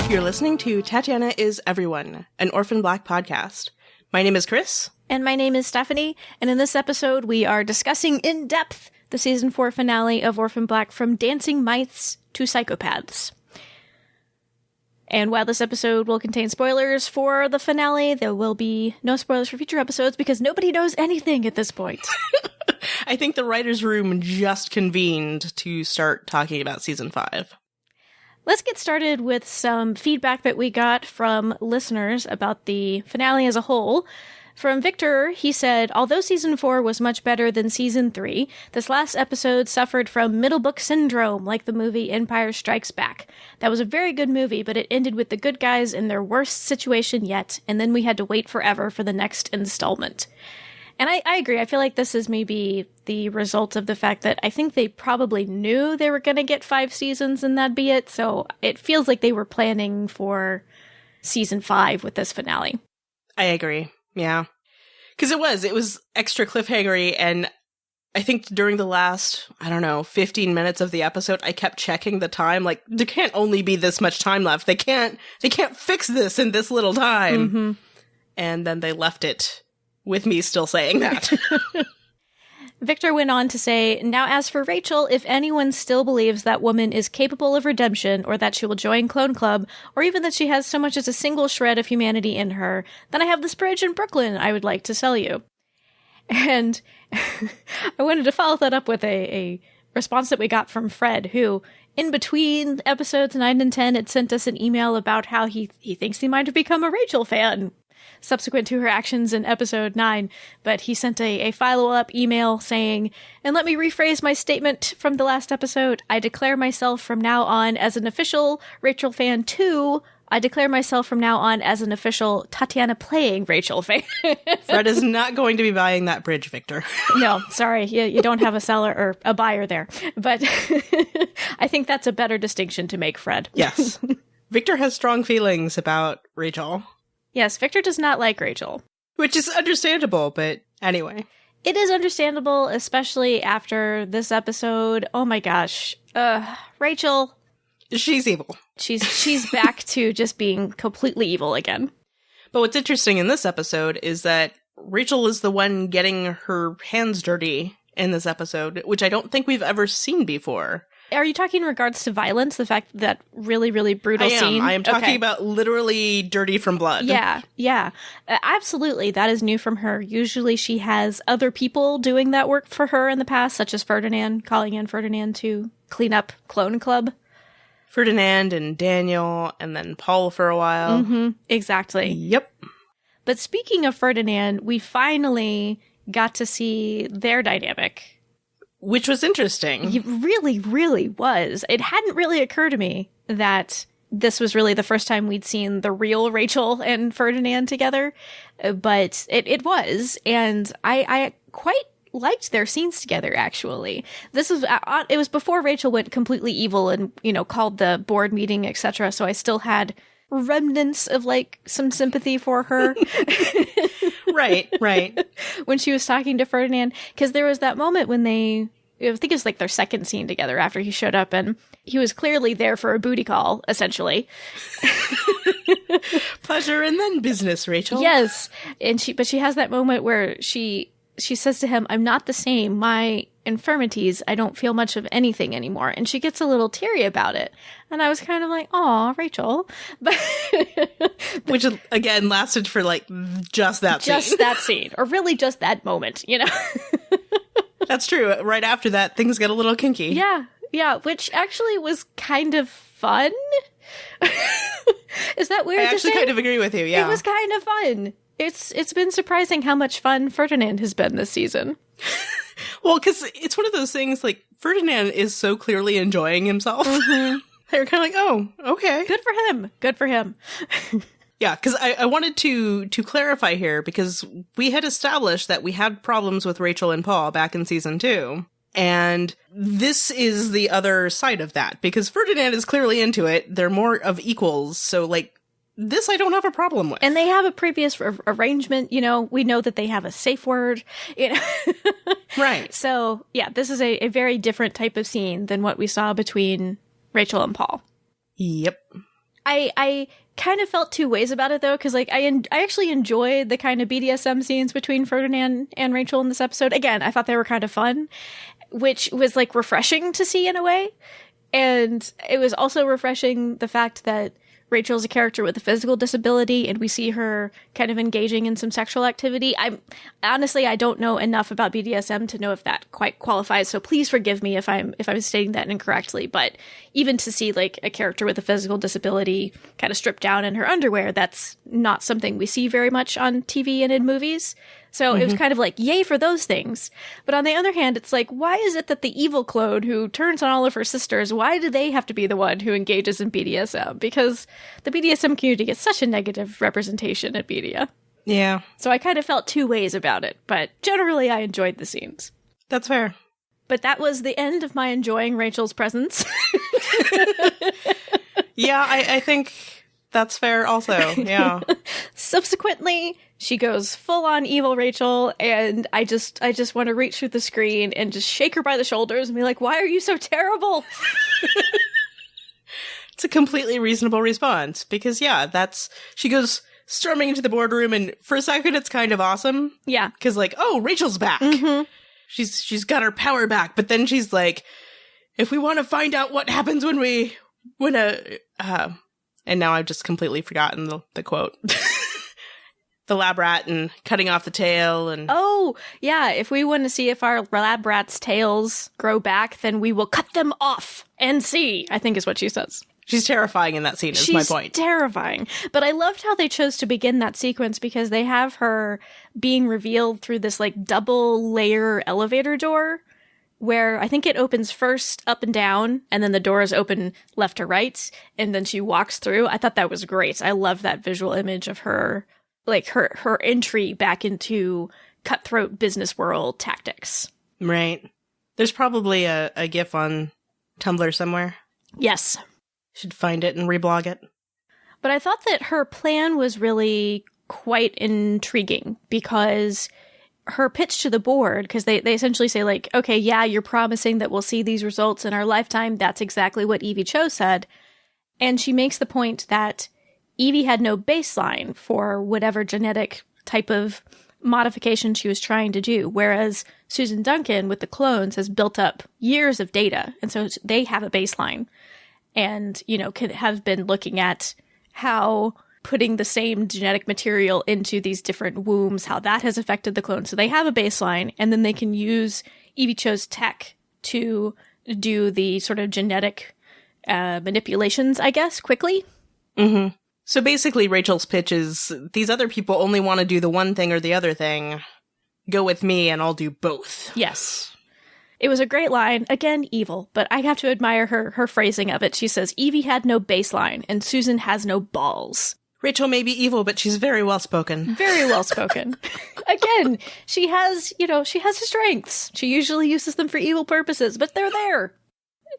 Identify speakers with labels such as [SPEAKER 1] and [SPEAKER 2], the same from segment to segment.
[SPEAKER 1] You're listening to Tatiana is Everyone, an Orphan Black podcast. My name is Kris.
[SPEAKER 2] And my name is Stephanie, and in this episode we are discussing in depth the Season 4 finale of Orphan Black, from dancing mice to psychopaths. And while this episode will contain spoilers for the finale, there will be no spoilers for future episodes because nobody knows anything at this point.
[SPEAKER 1] I think the writer's room just convened to start talking about Season 5.
[SPEAKER 2] Let's get started with some feedback that we got from listeners about the finale as a whole. From Victor, he said, although Season 4 was much better than Season 3, this last episode suffered from middle book syndrome, like the movie Empire Strikes Back. That was a very good movie, but it ended with the good guys in their worst situation yet, and then we had to wait forever for the next installment. And I agree. I feel like this is maybe the result of the fact that I think they probably knew they were going to get 5 seasons and that'd be it. So it feels like they were planning for Season 5 with this finale.
[SPEAKER 1] I agree. Yeah. Because it was extra cliffhangery, and I think during the last, 15 minutes of the episode, I kept checking the time. Like, there can't only be this much time left. They can't fix this in this little time. Mm-hmm. And then they left it with me still saying that.
[SPEAKER 2] Victor went on to say, now as for Rachel, if anyone still believes that woman is capable of redemption, or that she will join Clone Club, or even that she has so much as a single shred of humanity in her, then I have this bridge in Brooklyn I would like to sell you. And I wanted to follow that up with a response that we got from Fred, who, in between episodes 9 and 10, had sent us an email about how he thinks he might have become a Rachel fan subsequent to her actions in episode 9, but he sent a follow-up email saying, and let me rephrase my statement from the last episode, I declare myself from now on as an official Rachel fan too. I declare myself from now on as an official Tatiana playing Rachel fan.
[SPEAKER 1] Fred is not going to be buying that bridge, Victor.
[SPEAKER 2] No, sorry, you don't have a seller or a buyer there, but I think that's a better distinction to make, Fred.
[SPEAKER 1] Yes. Victor has strong feelings about Rachel.
[SPEAKER 2] Yes, Victor does not like Rachel.
[SPEAKER 1] Which is understandable, but anyway.
[SPEAKER 2] It is understandable, especially after this episode. Oh my gosh. Rachel.
[SPEAKER 1] She's evil.
[SPEAKER 2] She's back to just being completely evil again.
[SPEAKER 1] But what's interesting in this episode is that Rachel is the one getting her hands dirty in this episode, which I don't think we've ever seen before.
[SPEAKER 2] Are you talking in regards to violence? The fact that really, really brutal scene?
[SPEAKER 1] I am talking about literally dirty from blood.
[SPEAKER 2] Yeah. Absolutely. That is new from her. Usually she has other people doing that work for her in the past, such as Ferdinand, calling in Ferdinand to clean up Clone Club.
[SPEAKER 1] Ferdinand and Daniel, and then Paul for a while.
[SPEAKER 2] Mm-hmm. Exactly.
[SPEAKER 1] Yep.
[SPEAKER 2] But speaking of Ferdinand, we finally got to see their dynamic.
[SPEAKER 1] Which was interesting.
[SPEAKER 2] It really, really was. It hadn't really occurred to me that this was really the first time we'd seen the real Rachel and Ferdinand together. But it was. And I quite liked their scenes together, actually. It was before Rachel went completely evil and, called the board meeting, etc. So I still had remnants of, some sympathy for her.
[SPEAKER 1] Right.
[SPEAKER 2] When she was talking to Ferdinand. Because there was that moment when I think it was their second scene together after he showed up, and he was clearly there for a booty call, essentially.
[SPEAKER 1] Pleasure and then business, Rachel.
[SPEAKER 2] Yes. But she has that moment where she says to him, I'm not the same. My infirmities, I don't feel much of anything anymore. And she gets a little teary about it. And I was kind of like, aw, Rachel. But
[SPEAKER 1] which, again, lasted for, just that scene.
[SPEAKER 2] Just that scene. Or really just that moment,
[SPEAKER 1] That's true. Right after that, things get a little kinky.
[SPEAKER 2] Yeah, which actually was kind of fun. Is that weird
[SPEAKER 1] I actually kind of agree with you, yeah.
[SPEAKER 2] It was kind of fun. It's been surprising how much fun Ferdinand has been this season.
[SPEAKER 1] Well, because it's one of those things, Ferdinand is so clearly enjoying himself. Mm-hmm. They're kind of like, oh, okay.
[SPEAKER 2] Good for him.
[SPEAKER 1] Yeah, because I wanted to clarify here, because we had established that we had problems with Rachel and Paul back in season 2. And this is the other side of that, because Ferdinand is clearly into it. They're more of equals. So, this I don't have a problem with.
[SPEAKER 2] And they have a previous arrangement, we know that they have a safe word,
[SPEAKER 1] Right.
[SPEAKER 2] So, yeah, this is a very different type of scene than what we saw between Rachel and Paul.
[SPEAKER 1] Yep.
[SPEAKER 2] I kind of felt two ways about it, though, because like I actually enjoyed the kind of BDSM scenes between Ferdinand and Rachel in this episode. Again, I thought they were kind of fun, which was like refreshing to see in a way. And it was also refreshing the fact that Rachel's a character with a physical disability, and we see her kind of engaging in some sexual activity. I don't know enough about BDSM to know if that quite qualifies, so please forgive me if I'm stating that incorrectly. But even to see like a character with a physical disability kind of stripped down in her underwear, that's not something we see very much on TV and in movies. So it was kind of like, yay for those things. But on the other hand, it's like, why is it that the evil clone who turns on all of her sisters, why do they have to be the one who engages in BDSM? Because the BDSM community gets such a negative representation at media.
[SPEAKER 1] Yeah.
[SPEAKER 2] So I kind of felt two ways about it. But generally, I enjoyed the scenes.
[SPEAKER 1] That's fair.
[SPEAKER 2] But that was the end of my enjoying Rachel's presence.
[SPEAKER 1] Yeah, I think that's fair also. Yeah.
[SPEAKER 2] Subsequently, she goes full on evil Rachel, and I just want to reach through the screen and just shake her by the shoulders and be like, why are you so terrible?
[SPEAKER 1] It's a completely reasonable response because, yeah, she goes storming into the boardroom, and for a second it's kind of awesome.
[SPEAKER 2] Yeah.
[SPEAKER 1] Because, like, oh, Rachel's back. Mm-hmm. She's got her power back, but then she's like, if we want to find out what happens and now I've just completely forgotten the quote. The lab rat and cutting off the tail and...
[SPEAKER 2] Oh, yeah. If we want to see if our lab rats' tails grow back, then we will cut them off and see, I think is what she says.
[SPEAKER 1] She's terrifying in that scene, is my point.
[SPEAKER 2] She's terrifying. But I loved how they chose to begin that sequence because they have her being revealed through this, like, double-layer elevator door where I think it opens first up and down, and then the doors open left to right, and then she walks through. I thought that was great. I love that visual image of her... like her entry back into cutthroat business world tactics.
[SPEAKER 1] Right. There's probably a GIF on Tumblr somewhere.
[SPEAKER 2] Yes.
[SPEAKER 1] Should find it and reblog it.
[SPEAKER 2] But I thought that her plan was really quite intriguing because her pitch to the board, because they essentially say like, okay, yeah, you're promising that we'll see these results in our lifetime. That's exactly what Evie Cho said. And she makes the point that Evie had no baseline for whatever genetic type of modification she was trying to do, whereas Susan Duncan with the clones has built up years of data, and so they have a baseline and, you know, have been looking at how putting the same genetic material into these different wombs, how that has affected the clones. So they have a baseline, and then they can use Evie Cho's tech to do the sort of genetic manipulations, I guess, quickly.
[SPEAKER 1] Mm-hmm. So basically, Rachel's pitch is, these other people only want to do the one thing or the other thing. Go with me and I'll do both.
[SPEAKER 2] Yes. It was a great line. Again, evil, but I have to admire her phrasing of it. She says, Evie had no baseline and Susan has no balls.
[SPEAKER 1] Rachel may be evil, but she's very well-spoken.
[SPEAKER 2] Very well-spoken. Again, she has her strengths. She usually uses them for evil purposes, but they're there.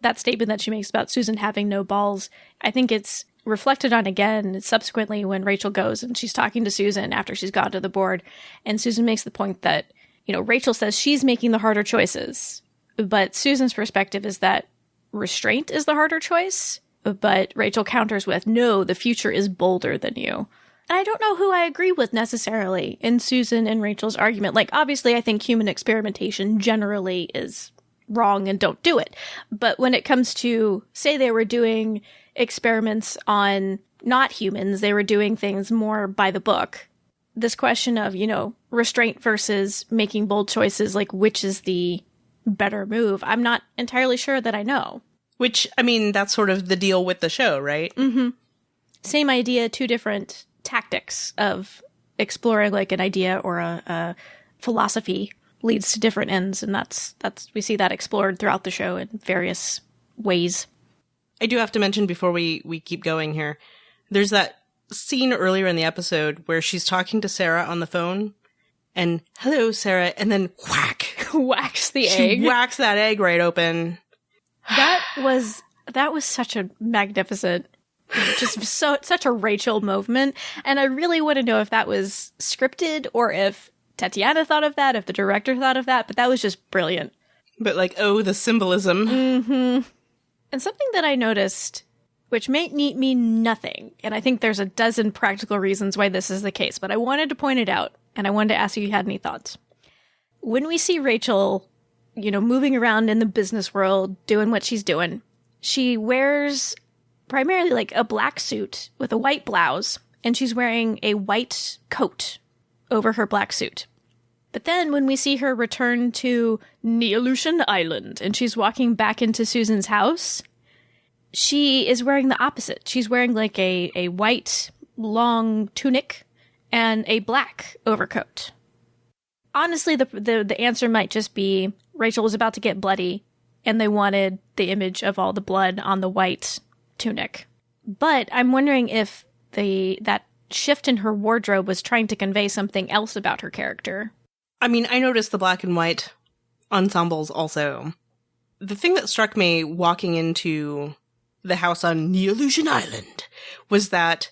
[SPEAKER 2] That statement that she makes about Susan having no balls, I think it's reflected on again subsequently when Rachel goes and she's talking to Susan after she's gone to the board, and Susan makes the point that, you know, Rachel says she's making the harder choices, but Susan's perspective is that restraint is the harder choice, but Rachel counters with, no, the future is bolder than you. And I don't know who I agree with necessarily in Susan and Rachel's argument. Like, obviously I think human experimentation generally is wrong and don't do it, but when it comes to, say they were doing experiments on not humans, they were doing things more by the book. This question of, you know, restraint versus making bold choices, like which is the better move, I'm not entirely sure that I know.
[SPEAKER 1] Which, I mean, that's sort of the deal with the show, right?
[SPEAKER 2] Mm-hmm. Same idea, two different tactics of exploring like an idea or a philosophy leads to different ends, and that's we see that explored throughout the show in various ways.
[SPEAKER 1] I do have to mention before we keep going here, there's that scene earlier in the episode where she's talking to Sarah on the phone, and hello, Sarah, and then whack.
[SPEAKER 2] Whacks the egg.
[SPEAKER 1] She whacks that egg right open.
[SPEAKER 2] That was such a magnificent, just such a Rachel movement, and I really want to know if that was scripted or if Tatiana thought of that, if the director thought of that, but that was just brilliant.
[SPEAKER 1] But like, oh, the symbolism.
[SPEAKER 2] Mm-hmm. And something that I noticed which may mean nothing. And I think there's a dozen practical reasons why this is the case, but I wanted to point it out, and I wanted to ask if you had any thoughts. When we see Rachel, moving around in the business world, doing what she's doing, she wears primarily like a black suit with a white blouse, and she's wearing a white coat over her black suit. But then when we see her return to Neolution Island and she's walking back into Susan's house, she is wearing the opposite. She's wearing like a white long tunic and a black overcoat. Honestly, the answer might just be Rachel was about to get bloody and they wanted the image of all the blood on the white tunic. But I'm wondering if that shift in her wardrobe was trying to convey something else about her character.
[SPEAKER 1] I mean, I noticed the black and white ensembles also. The thing that struck me walking into the house on Neolution Island was that,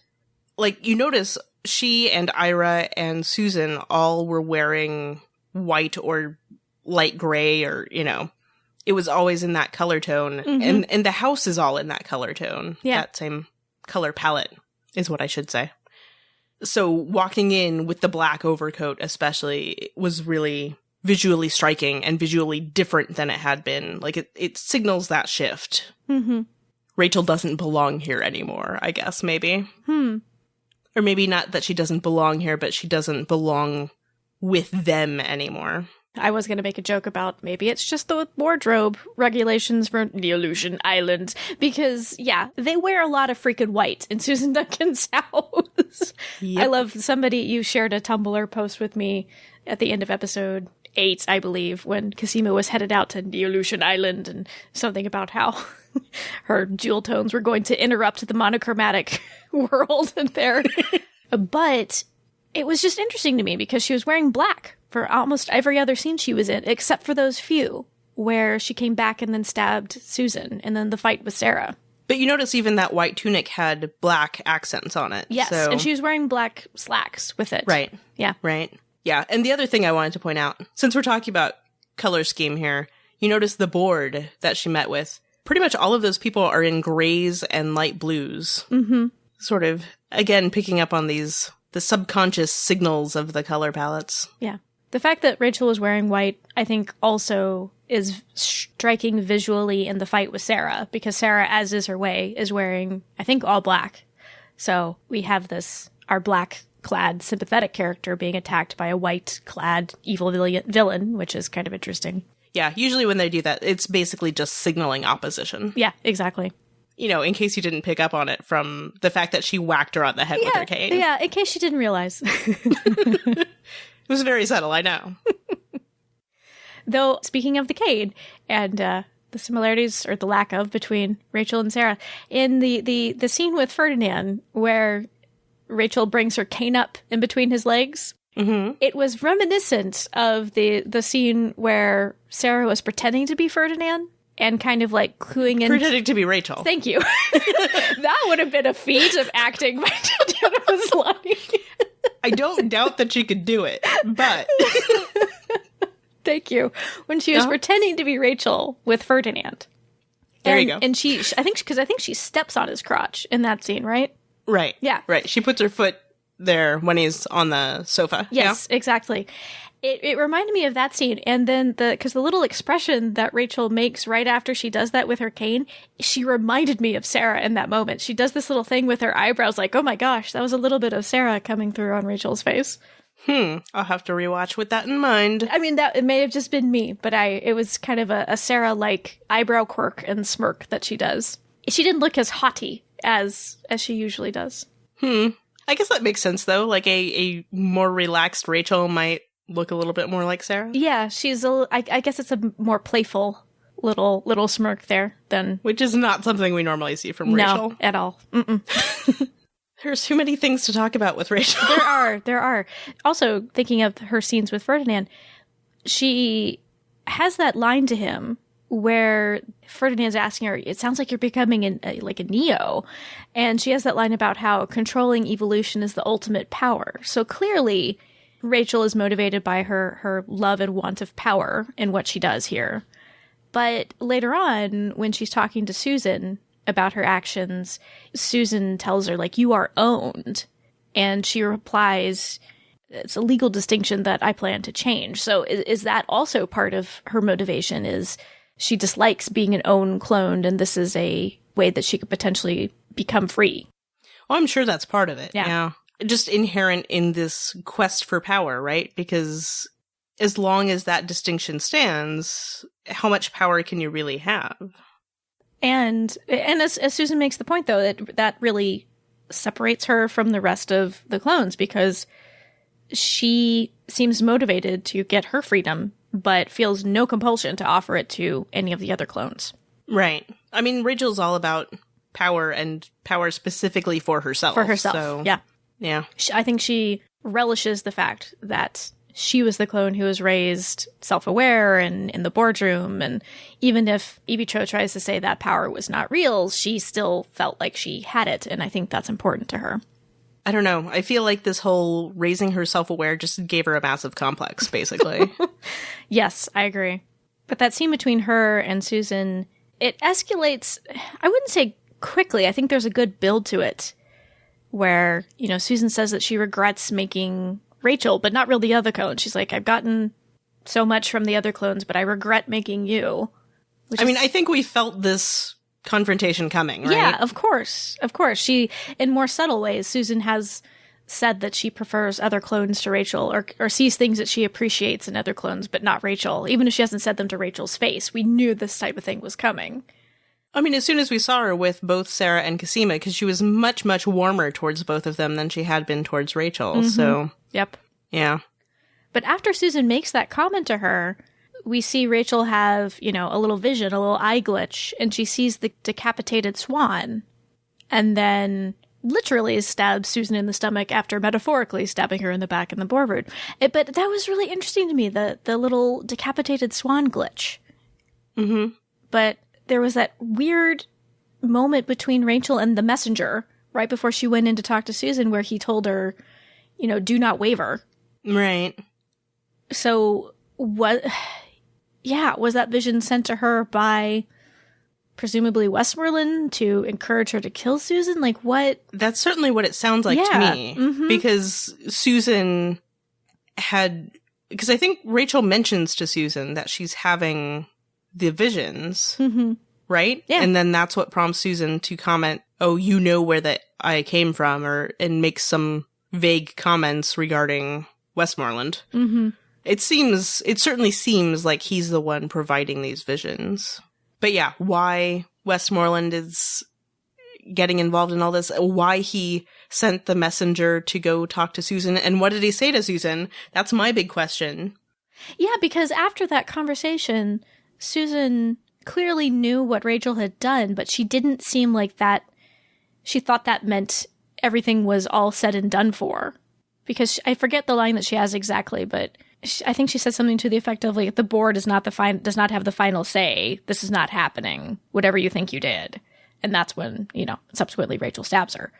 [SPEAKER 1] like, you notice she and Ira and Susan all were wearing white or light gray or, it was always in that color tone. Mm-hmm. And the house is all in that color tone. Yeah. That same color palette is what I should say. So walking in with the black overcoat especially was really visually striking and visually different than it had been. Like, it signals that shift.
[SPEAKER 2] Mm-hmm.
[SPEAKER 1] Rachel doesn't belong here anymore, I guess, maybe. Or maybe not that she doesn't belong here, but she doesn't belong with them anymore.
[SPEAKER 2] I was going to make a joke about maybe it's just the wardrobe regulations for Neolution Island, because, yeah, they wear a lot of freaking white in Susan Duncan's house. Yep. I love you shared a Tumblr post with me at the end of episode 8, I believe, when Cosima was headed out to Neolution Island, and something about how her jewel tones were going to interrupt the monochromatic world there. But it was just interesting to me because she was wearing black for almost every other scene she was in, except for those few where she came back and then stabbed Susan, and then the fight with Sarah.
[SPEAKER 1] But you notice even that white tunic had black accents on it.
[SPEAKER 2] Yes, and she was wearing black slacks with it.
[SPEAKER 1] Right.
[SPEAKER 2] Yeah.
[SPEAKER 1] Right. Yeah, and the other thing I wanted to point out, since we're talking about color scheme here, you notice the board that she met with. Pretty much all of those people are in grays and light blues.
[SPEAKER 2] Mm-hmm.
[SPEAKER 1] Sort of, again, picking up on the subconscious signals of the color palettes.
[SPEAKER 2] Yeah. The fact that Rachel was wearing white, I think, also is striking visually in the fight with Sarah, because Sarah, as is her way, is wearing, I think, all black. So we have our black-clad sympathetic character being attacked by a white-clad evil villain, which is kind of interesting.
[SPEAKER 1] Yeah, usually when they do that, it's basically just signaling opposition.
[SPEAKER 2] Yeah, exactly.
[SPEAKER 1] In case you didn't pick up on it from the fact that she whacked her on the head with her cane.
[SPEAKER 2] Yeah, in case you didn't realize.
[SPEAKER 1] It was very subtle, I know.
[SPEAKER 2] Though, speaking of the cane and the similarities, or the lack of, between Rachel and Sarah, in the scene with Ferdinand, where Rachel brings her cane up in between his legs,
[SPEAKER 1] mm-hmm.
[SPEAKER 2] It was reminiscent of the scene where Sarah was pretending to be Ferdinand and kind of like cluing in.
[SPEAKER 1] Pretending to be Rachel.
[SPEAKER 2] Thank you. That would have been a feat of acting by Tatiana Maslany.
[SPEAKER 1] I don't doubt that she could do it, but...
[SPEAKER 2] Thank you. When she was pretending to be Rachel with Ferdinand.
[SPEAKER 1] There you go.
[SPEAKER 2] And I think she steps on his crotch in that scene, right?
[SPEAKER 1] Right.
[SPEAKER 2] Yeah.
[SPEAKER 1] Right. She puts her foot there when he's on the sofa.
[SPEAKER 2] Yes, yeah. Exactly. It reminded me of that scene. And then because the little expression that Rachel makes right after she does that with her cane, she reminded me of Sarah in that moment. She does this little thing with her eyebrows like, oh my gosh, that was a little bit of Sarah coming through on Rachel's face.
[SPEAKER 1] I'll have to rewatch with that in mind.
[SPEAKER 2] I mean, it may have just been me, but it was kind of a Sarah-like eyebrow quirk and smirk that she does. She didn't look as haughty as she usually does.
[SPEAKER 1] I guess that makes sense, though. Like a more relaxed Rachel might look a little bit more like Sarah.
[SPEAKER 2] Yeah, I guess it's a more playful little smirk there than...
[SPEAKER 1] Which is not something we normally see from Rachel.
[SPEAKER 2] No, at all. Mm-mm.
[SPEAKER 1] There's too many things to talk about with Rachel.
[SPEAKER 2] There are. Also, thinking of her scenes with Ferdinand, she has that line to him where Ferdinand's asking her, it sounds like you're becoming like a Neo. And she has that line about how controlling evolution is the ultimate power. So clearly, Rachel is motivated by her love and want of power in what she does here. But later on, when she's talking to Susan, about her actions, Susan tells her, like, you are owned. And she replies, it's a legal distinction that I plan to change. So is that also part of her motivation, is she dislikes being an own cloned, and this is a way that she could potentially become free?
[SPEAKER 1] Well, I'm sure that's part of it. Yeah. Just inherent in this quest for power, right? Because as long as that distinction stands, how much power can you really have? And
[SPEAKER 2] as Susan makes the point, though, that really separates her from the rest of the clones, because she seems motivated to get her freedom, but feels no compulsion to offer it to any of the other clones.
[SPEAKER 1] Right. I mean, Rachel's all about power, and power specifically for herself.
[SPEAKER 2] For herself,
[SPEAKER 1] so,
[SPEAKER 2] yeah.
[SPEAKER 1] Yeah.
[SPEAKER 2] I think she relishes the fact that she was the clone who was raised self-aware and in the boardroom, and even if Evie Cho tries to say that power was not real, she still felt like she had it, and I think that's important to her.
[SPEAKER 1] I don't know. I feel like this whole raising her self-aware just gave her a massive complex, basically.
[SPEAKER 2] Yes, I agree. But that scene between her and Susan, it escalates, I wouldn't say quickly. I think there's a good build to it, where, you know, Susan says that she regrets making Rachel, but not really the other clone. She's like, I've gotten so much from the other clones, but I regret making you.
[SPEAKER 1] I mean, I think we felt this confrontation coming, right?
[SPEAKER 2] Yeah, of course. Of course. She, in more subtle ways, Susan has said that she prefers other clones to Rachel, or sees things that she appreciates in other clones, but not Rachel. Even if she hasn't said them to Rachel's face, we knew this type of thing was coming.
[SPEAKER 1] I mean, as soon as we saw her with both Sarah and Cosima, because she was much, much warmer towards both of them than she had been towards Rachel, so...
[SPEAKER 2] Yep.
[SPEAKER 1] Yeah.
[SPEAKER 2] But after Susan makes that comment to her, we see Rachel have, you know, a little vision, a little eye glitch, and she sees the decapitated swan, and then literally stabs Susan in the stomach after metaphorically stabbing her in the back in the boardroom. But that was really interesting to me, the little decapitated swan glitch.
[SPEAKER 1] Mm-hmm.
[SPEAKER 2] But there was that weird moment between Rachel and the messenger right before she went in to talk to Susan, where he told her, you know, do not waver.
[SPEAKER 1] Right.
[SPEAKER 2] So what? Yeah, was that vision sent to her by presumably Westmoreland to encourage her to kill Susan? Like, what?
[SPEAKER 1] That's certainly what it sounds like to me. Mm-hmm. Because Susan had... Because I think Rachel mentions to Susan that she's having the visions, right?
[SPEAKER 2] Yeah.
[SPEAKER 1] And then that's what prompts Susan to comment, oh, you know where that I came from, and make some vague comments regarding Westmoreland.
[SPEAKER 2] Mm-hmm.
[SPEAKER 1] It certainly seems like he's the one providing these visions. But yeah, why Westmoreland is getting involved in all this, why he sent the messenger to go talk to Susan, and what did he say to Susan? That's my big question.
[SPEAKER 2] Yeah, because after that conversation, Susan clearly knew what Rachel had done, but she didn't seem like that. She thought that meant everything was all said and done for. Because I forget the line that she has exactly, but I think she said something to the effect of, like, the board does not have the final say. This is not happening. Whatever you think you did. And that's when, you know, subsequently Rachel stabs her.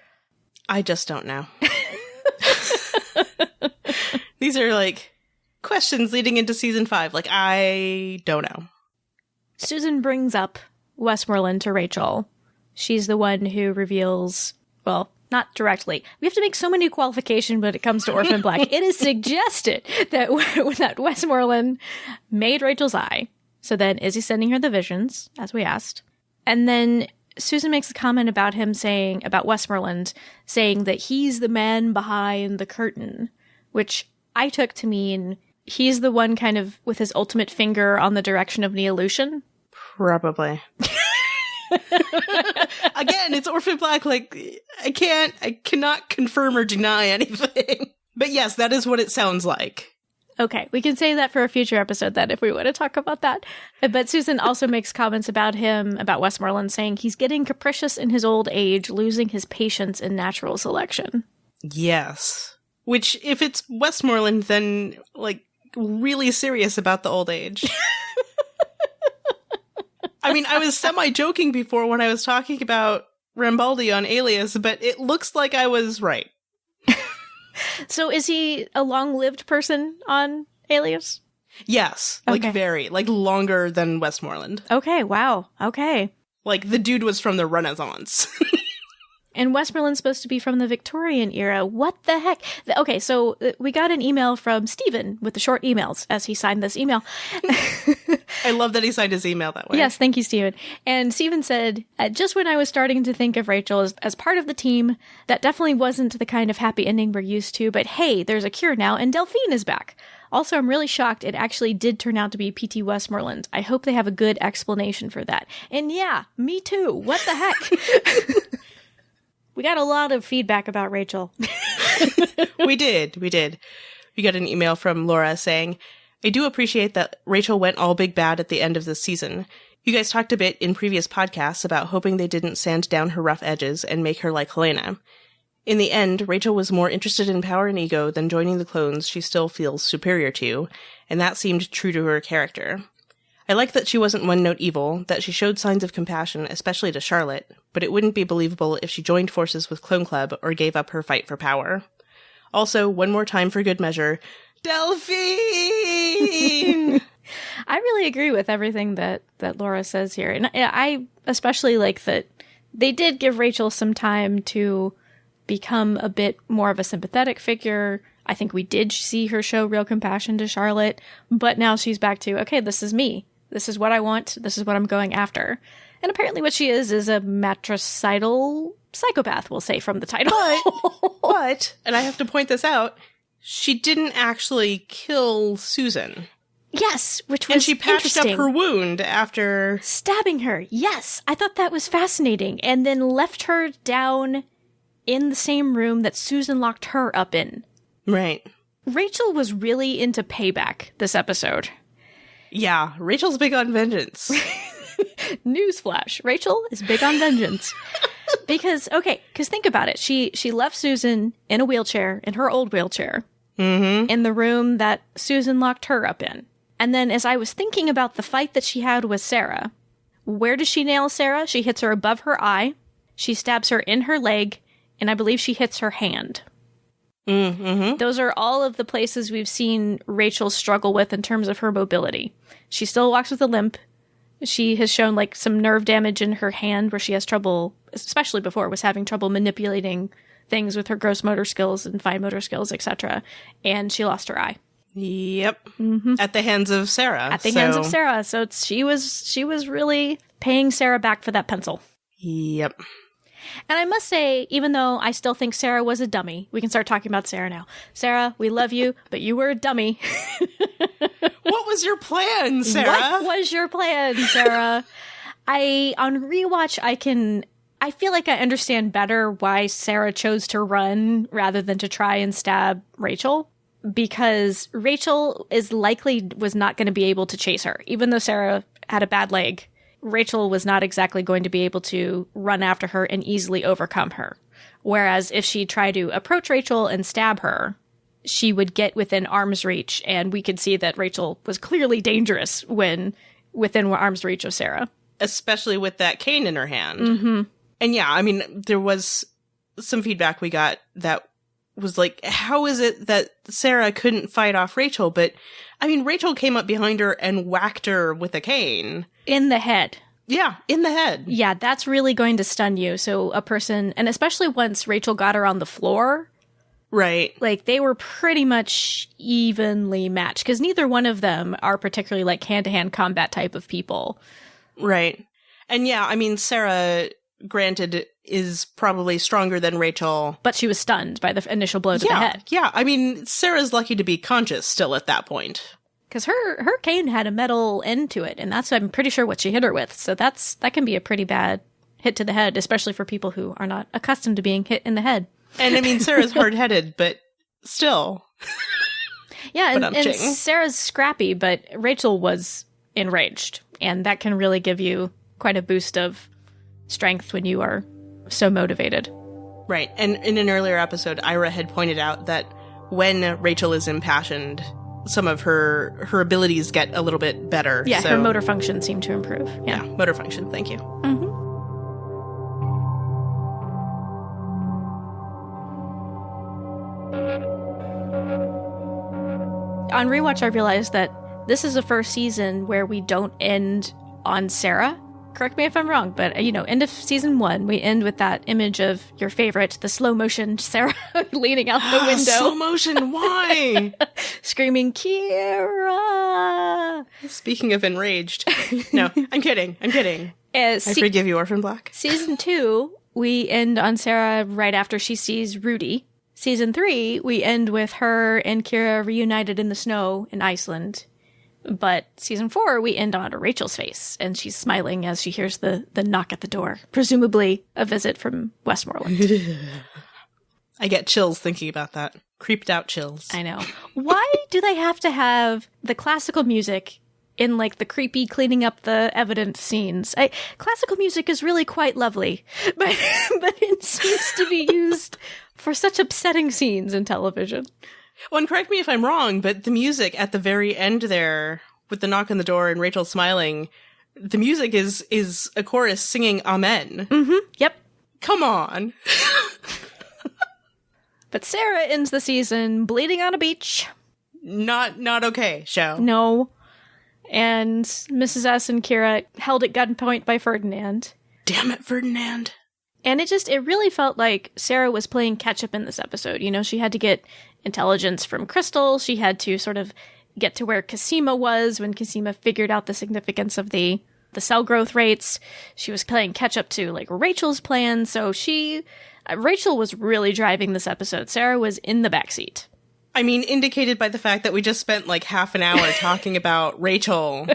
[SPEAKER 1] I just don't know. These are, like, questions leading into season 5. Like, I don't know.
[SPEAKER 2] Susan brings up Westmoreland to Rachel. She's the one who reveals, well, not directly. We have to make so many qualifications when it comes to Orphan Black. It is suggested that Westmoreland made Rachel's eye. So then Izzy's sending her the visions, as we asked. And then Susan makes a comment about Westmoreland, saying that he's the man behind the curtain, which I took to mean he's the one kind of with his ultimate finger on the direction of Neolution.
[SPEAKER 1] Probably. Again, it's Orphan Black. Like, I cannot confirm or deny anything. But yes, that is what it sounds like.
[SPEAKER 2] Okay, we can say that for a future episode then if we want to talk about that. But Susan also makes comments about Westmoreland, saying he's getting capricious in his old age, losing his patience in natural selection.
[SPEAKER 1] Yes. Which, if it's Westmoreland, then, like, really serious about the old age. I mean, I was semi-joking before when I was talking about Rambaldi on Alias, but it looks like I was right.
[SPEAKER 2] So is he a long-lived person on Alias?
[SPEAKER 1] Yes.
[SPEAKER 2] Okay.
[SPEAKER 1] Like, very. Like, longer than Westmoreland.
[SPEAKER 2] Okay, wow. Okay.
[SPEAKER 1] Like, the dude was from the Renaissance.
[SPEAKER 2] And Westmoreland's supposed to be from the Victorian era. What the heck? Okay, so we got an email from Stephen with the short emails as he signed this email.
[SPEAKER 1] I love that he signed his email that way.
[SPEAKER 2] Yes, thank you, Stephen. And Stephen said, just when I was starting to think of Rachel as part of the team, that definitely wasn't the kind of happy ending we're used to, but hey, there's a cure now, and Delphine is back. Also, I'm really shocked it actually did turn out to be P.T. Westmoreland. I hope they have a good explanation for that. And yeah, me too. What the heck? We got a lot of feedback about Rachel.
[SPEAKER 1] We did. We got an email from Laura saying, I do appreciate that Rachel went all big bad at the end of this season. You guys talked a bit in previous podcasts about hoping they didn't sand down her rough edges and make her like Helena. In the end, Rachel was more interested in power and ego than joining the clones she still feels superior to, and that seemed true to her character. I like that she wasn't one-note evil, that she showed signs of compassion, especially to Charlotte, but it wouldn't be believable if she joined forces with Clone Club or gave up her fight for power. Also, one more time for good measure, Delphine!
[SPEAKER 2] I really agree with everything that Laura says here. And I especially like that they did give Rachel some time to become a bit more of a sympathetic figure. I think we did see her show real compassion to Charlotte, but now she's back to, okay, this is me. This is what I want. This is what I'm going after. And apparently what she is a matricidal psychopath, we'll say from the title.
[SPEAKER 1] But, and I have to point this out, she didn't actually kill Susan.
[SPEAKER 2] Yes, which was
[SPEAKER 1] And she patched up her wound after
[SPEAKER 2] stabbing her. Yes, I thought that was fascinating. And then left her down in the same room that Susan locked her up in.
[SPEAKER 1] Right.
[SPEAKER 2] Rachel was really into payback this episode.
[SPEAKER 1] Yeah, Rachel's big on vengeance.
[SPEAKER 2] Newsflash, Rachel is big on vengeance. Because think about it. She left Susan in a wheelchair, in her old wheelchair, in the room that Susan locked her up in. And then as I was thinking about the fight that she had with Sarah, where does she nail Sarah? She hits her above her eye, she stabs her in her leg, and I believe she hits her hand. Mm-hmm. Those are all of the places we've seen Rachel struggle with in terms of her mobility. She still walks with a limp. She has shown like some nerve damage in her hand where she has trouble, especially before, was having trouble manipulating things with her gross motor skills and fine motor skills, etc. And she lost her eye.
[SPEAKER 1] Yep. At the hands of Sarah.
[SPEAKER 2] At the hands of Sarah. So she was really paying Sarah back for that pencil.
[SPEAKER 1] Yep.
[SPEAKER 2] And I must say, even though I still think Sarah was a dummy, we can start talking about Sarah now. Sarah, we love you, but you were a dummy.
[SPEAKER 1] What was your plan, Sarah?
[SPEAKER 2] What was your plan, Sarah? On rewatch, I feel like I understand better why Sarah chose to run rather than to try and stab Rachel. Because Rachel was not going to be able to chase her. Even though Sarah had a bad leg, Rachel was not exactly going to be able to run after her and easily overcome her. Whereas if she tried to approach Rachel and stab her, she would get within arm's reach, and we could see that Rachel was clearly dangerous when within arm's reach of Sarah.
[SPEAKER 1] Especially with that cane in her hand. And yeah, I mean, there was some feedback we got that was like, how is it that Sarah couldn't fight off Rachel? But, I mean, Rachel came up behind her and whacked her with a cane.
[SPEAKER 2] In the head.
[SPEAKER 1] Yeah, in the head.
[SPEAKER 2] Yeah, that's really going to stun you. So a person, and especially once Rachel got her on the floor.
[SPEAKER 1] Right.
[SPEAKER 2] Like, they were pretty much evenly matched. Because neither one of them are particularly, like, hand-to-hand combat type of people.
[SPEAKER 1] Right. And yeah, I mean, Sarah, granted, is probably stronger than Rachel.
[SPEAKER 2] But she was stunned by the initial blow to the head.
[SPEAKER 1] Yeah, I mean, Sarah's lucky to be conscious still at that point.
[SPEAKER 2] Because her cane had a metal end to it, and that's, I'm pretty sure, what she hit her with. So that can be a pretty bad hit to the head, especially for people who are not accustomed to being hit in the head.
[SPEAKER 1] And I mean, Sarah's hard-headed, but still.
[SPEAKER 2] Yeah, and Sarah's scrappy, but Rachel was enraged. And that can really give you quite a boost of strength when you are so motivated.
[SPEAKER 1] Right. And in an earlier episode, Ira had pointed out that when Rachel is impassioned, some of her abilities get a little bit better.
[SPEAKER 2] Yeah, her motor function seemed to improve. Yeah,
[SPEAKER 1] motor function. Thank you.
[SPEAKER 2] Mm-hmm. On rewatch, I realized that this is the first season where we don't end on Sarah. correct me if I'm wrong, but, end of season 1, we end with that image of your favorite, the slow motion Sarah leaning out the window.
[SPEAKER 1] Slow motion, why?
[SPEAKER 2] Screaming, Kira!
[SPEAKER 1] Speaking of enraged. No, I'm kidding. I forgive you, Orphan Black.
[SPEAKER 2] Season 2, we end on Sarah right after she sees Rudy. Season 3, we end with her and Kira reunited in the snow in Iceland. But season 4, we end on Rachel's face, and she's smiling as she hears the knock at the door, presumably a visit from Westmoreland.
[SPEAKER 1] I get chills thinking about that. Creeped out chills.
[SPEAKER 2] I know. Why do they have to have the classical music in, like, the creepy cleaning up the evidence scenes? Classical music is really quite lovely, but it seems to be used for such upsetting scenes in television.
[SPEAKER 1] Well, and correct me if I'm wrong, but the music at the very end there, with the knock on the door and Rachel smiling, the music is a chorus singing Amen.
[SPEAKER 2] Mm-hmm. Yep.
[SPEAKER 1] Come on.
[SPEAKER 2] But Sarah ends the season bleeding on a beach.
[SPEAKER 1] Not okay, show.
[SPEAKER 2] No. And Mrs. S and Kira held at gunpoint by Ferdinand.
[SPEAKER 1] Damn it, Ferdinand.
[SPEAKER 2] And it really felt like Sarah was playing catch-up in this episode. She had to get intelligence from Krystal. She had to sort of get to where Cosima was when Cosima figured out the significance of the cell growth rates. She was playing catch-up to, like, Rachel's plan. So Rachel was really driving this episode. Sarah was in the backseat.
[SPEAKER 1] I mean, indicated by the fact that we just spent, like, half an hour talking about Rachel.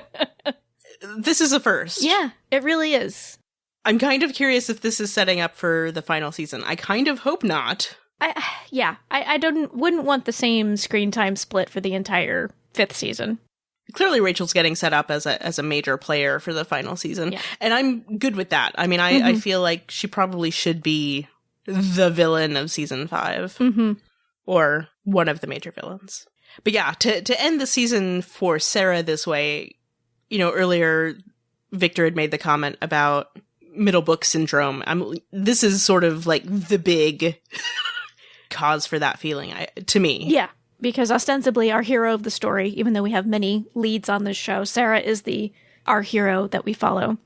[SPEAKER 1] This is a first.
[SPEAKER 2] Yeah, it really is.
[SPEAKER 1] I'm kind of curious if this is setting up for the final season. I kind of hope not.
[SPEAKER 2] I wouldn't want the same screen time split for the entire 5th season.
[SPEAKER 1] Clearly Rachel's getting set up as a major player for the final season. Yeah. And I'm good with that. I mean, I feel like she probably should be the villain of season 5.
[SPEAKER 2] Mm-hmm.
[SPEAKER 1] Or one of the major villains. But yeah, to end the season for Sarah this way, earlier Victor had made the comment about middle book syndrome. This is sort of like the big cause for that feeling, to me.
[SPEAKER 2] Yeah, because ostensibly our hero of the story, even though we have many leads on this show, Sarah is our hero that we follow.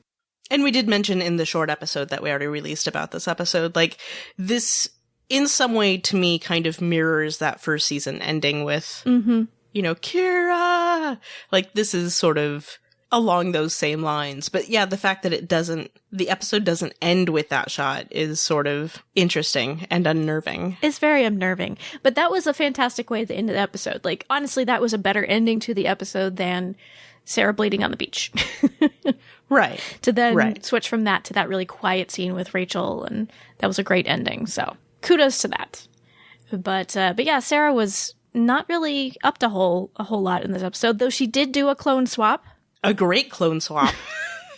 [SPEAKER 1] And we did mention in the short episode that we already released about this episode, like, this, in some way, to me, kind of mirrors that first season ending with, Kira! Like, this is sort of along those same lines. But yeah, the fact that the episode doesn't end with that shot is sort of interesting and unnerving.
[SPEAKER 2] It's very unnerving. But that was a fantastic way to end the episode. Like, honestly, that was a better ending to the episode than Sarah bleeding on the beach.
[SPEAKER 1] Right.
[SPEAKER 2] To then switch from that to that really quiet scene with Rachel, and that was a great ending. So kudos to that. But yeah, Sarah was not really up to a whole lot in this episode, though she did do a clone swap.
[SPEAKER 1] A great clone swap.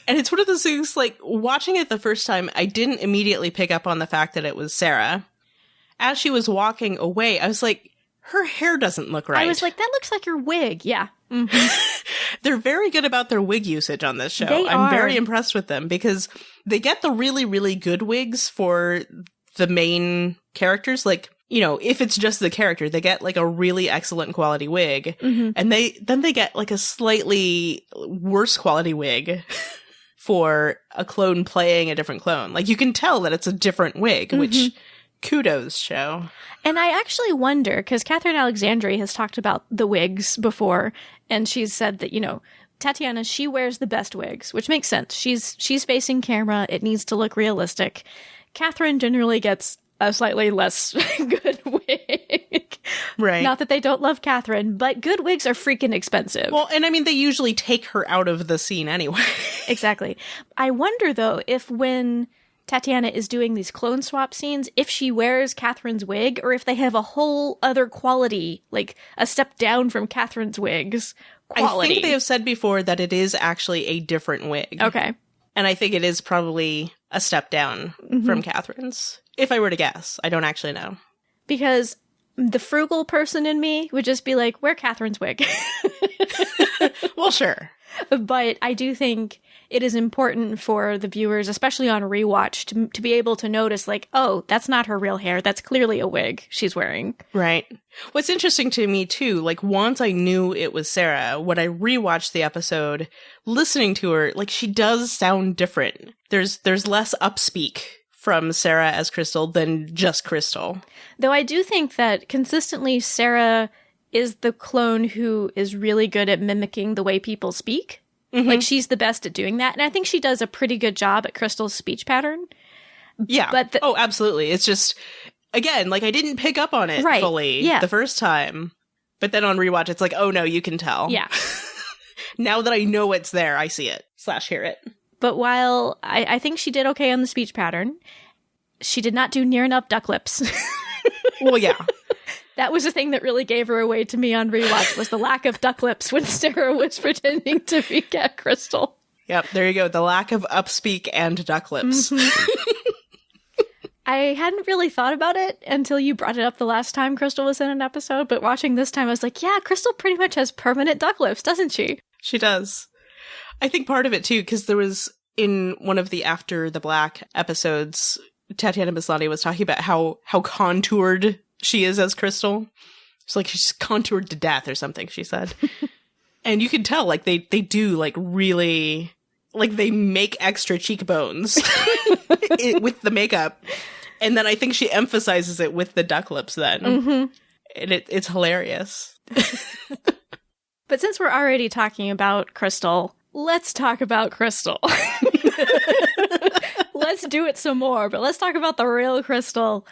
[SPEAKER 1] And it's one of those things, like, watching it the first time, I didn't immediately pick up on the fact that it was Sarah. As she was walking away, I was like, her hair doesn't look right.
[SPEAKER 2] I was like, that looks like your wig. Yeah. Mm-hmm.
[SPEAKER 1] They're very good about their wig usage on this show. I'm very impressed with them because they get the really, really good wigs for the main characters. Like, if it's just the character, they get like a really excellent quality wig. Mm-hmm. And then they get like a slightly worse quality wig for a clone playing a different clone. Like, you can tell that it's a different wig, which kudos, show.
[SPEAKER 2] And I actually wonder, because Catherine Alexandri has talked about the wigs before, and she's said that, Tatiana, she wears the best wigs, which makes sense. She's facing camera. It needs to look realistic. Catherine generally gets a slightly less good wig.
[SPEAKER 1] Right.
[SPEAKER 2] Not that they don't love Catherine, but good wigs are freaking expensive.
[SPEAKER 1] Well, and I mean, they usually take her out of the scene anyway.
[SPEAKER 2] Exactly. I wonder, though, if when Tatiana is doing these clone swap scenes, if she wears Catherine's wig, or if they have a whole other quality, like a step down from Catherine's wigs quality.
[SPEAKER 1] I think they have said before that it is actually a different wig.
[SPEAKER 2] Okay.
[SPEAKER 1] And I think it is probably a step down from Catherine's. If I were to guess. I don't actually know.
[SPEAKER 2] Because the frugal person in me would just be like, wear Catherine's wig.
[SPEAKER 1] Well, sure.
[SPEAKER 2] But I do think it is important for the viewers, especially on rewatch, to be able to notice, like, oh, that's not her real hair. That's clearly a wig she's wearing.
[SPEAKER 1] Right. What's interesting to me, too, like, once I knew it was Sarah, when I rewatched the episode, listening to her, like, she does sound different. There's less upspeak from Sarah as Krystal than just Krystal.
[SPEAKER 2] Though I do think that consistently Sarah is the clone who is really good at mimicking the way people speak. Mm-hmm. Like, she's the best at doing that. And I think she does a pretty good job at Krystal's speech pattern.
[SPEAKER 1] Yeah.
[SPEAKER 2] But
[SPEAKER 1] oh, absolutely. It's just, again, like, I didn't pick up on it fully the first time. But then on rewatch, it's like, oh, no, you can tell.
[SPEAKER 2] Yeah.
[SPEAKER 1] Now that I know it's there, I see it / hear it.
[SPEAKER 2] But while I think she did okay on the speech pattern, she did not do near enough duck lips.
[SPEAKER 1] Well, yeah.
[SPEAKER 2] That was the thing that really gave her away to me on rewatch, was the lack of duck lips when Sarah was pretending to be Cat Krystal.
[SPEAKER 1] Yep, there you go. The lack of upspeak and duck lips.
[SPEAKER 2] Mm-hmm. I hadn't really thought about it until you brought it up the last time Krystal was in an episode, but watching this time I was like, yeah, Krystal pretty much has permanent duck lips, doesn't she?
[SPEAKER 1] She does. I think part of it, too, because there was, in one of the After the Black episodes, Tatiana Maslany was talking about how contoured she is as Krystal. It's like she's contoured to death or something, she said. And you can tell, like, they do, like, really, like, they make extra cheekbones with the makeup. And then I think she emphasizes it with the duck lips then. Mm-hmm. And it's hilarious.
[SPEAKER 2] But since we're already talking about Krystal, let's talk about Krystal. Let's do it some more, but let's talk about the real Krystal.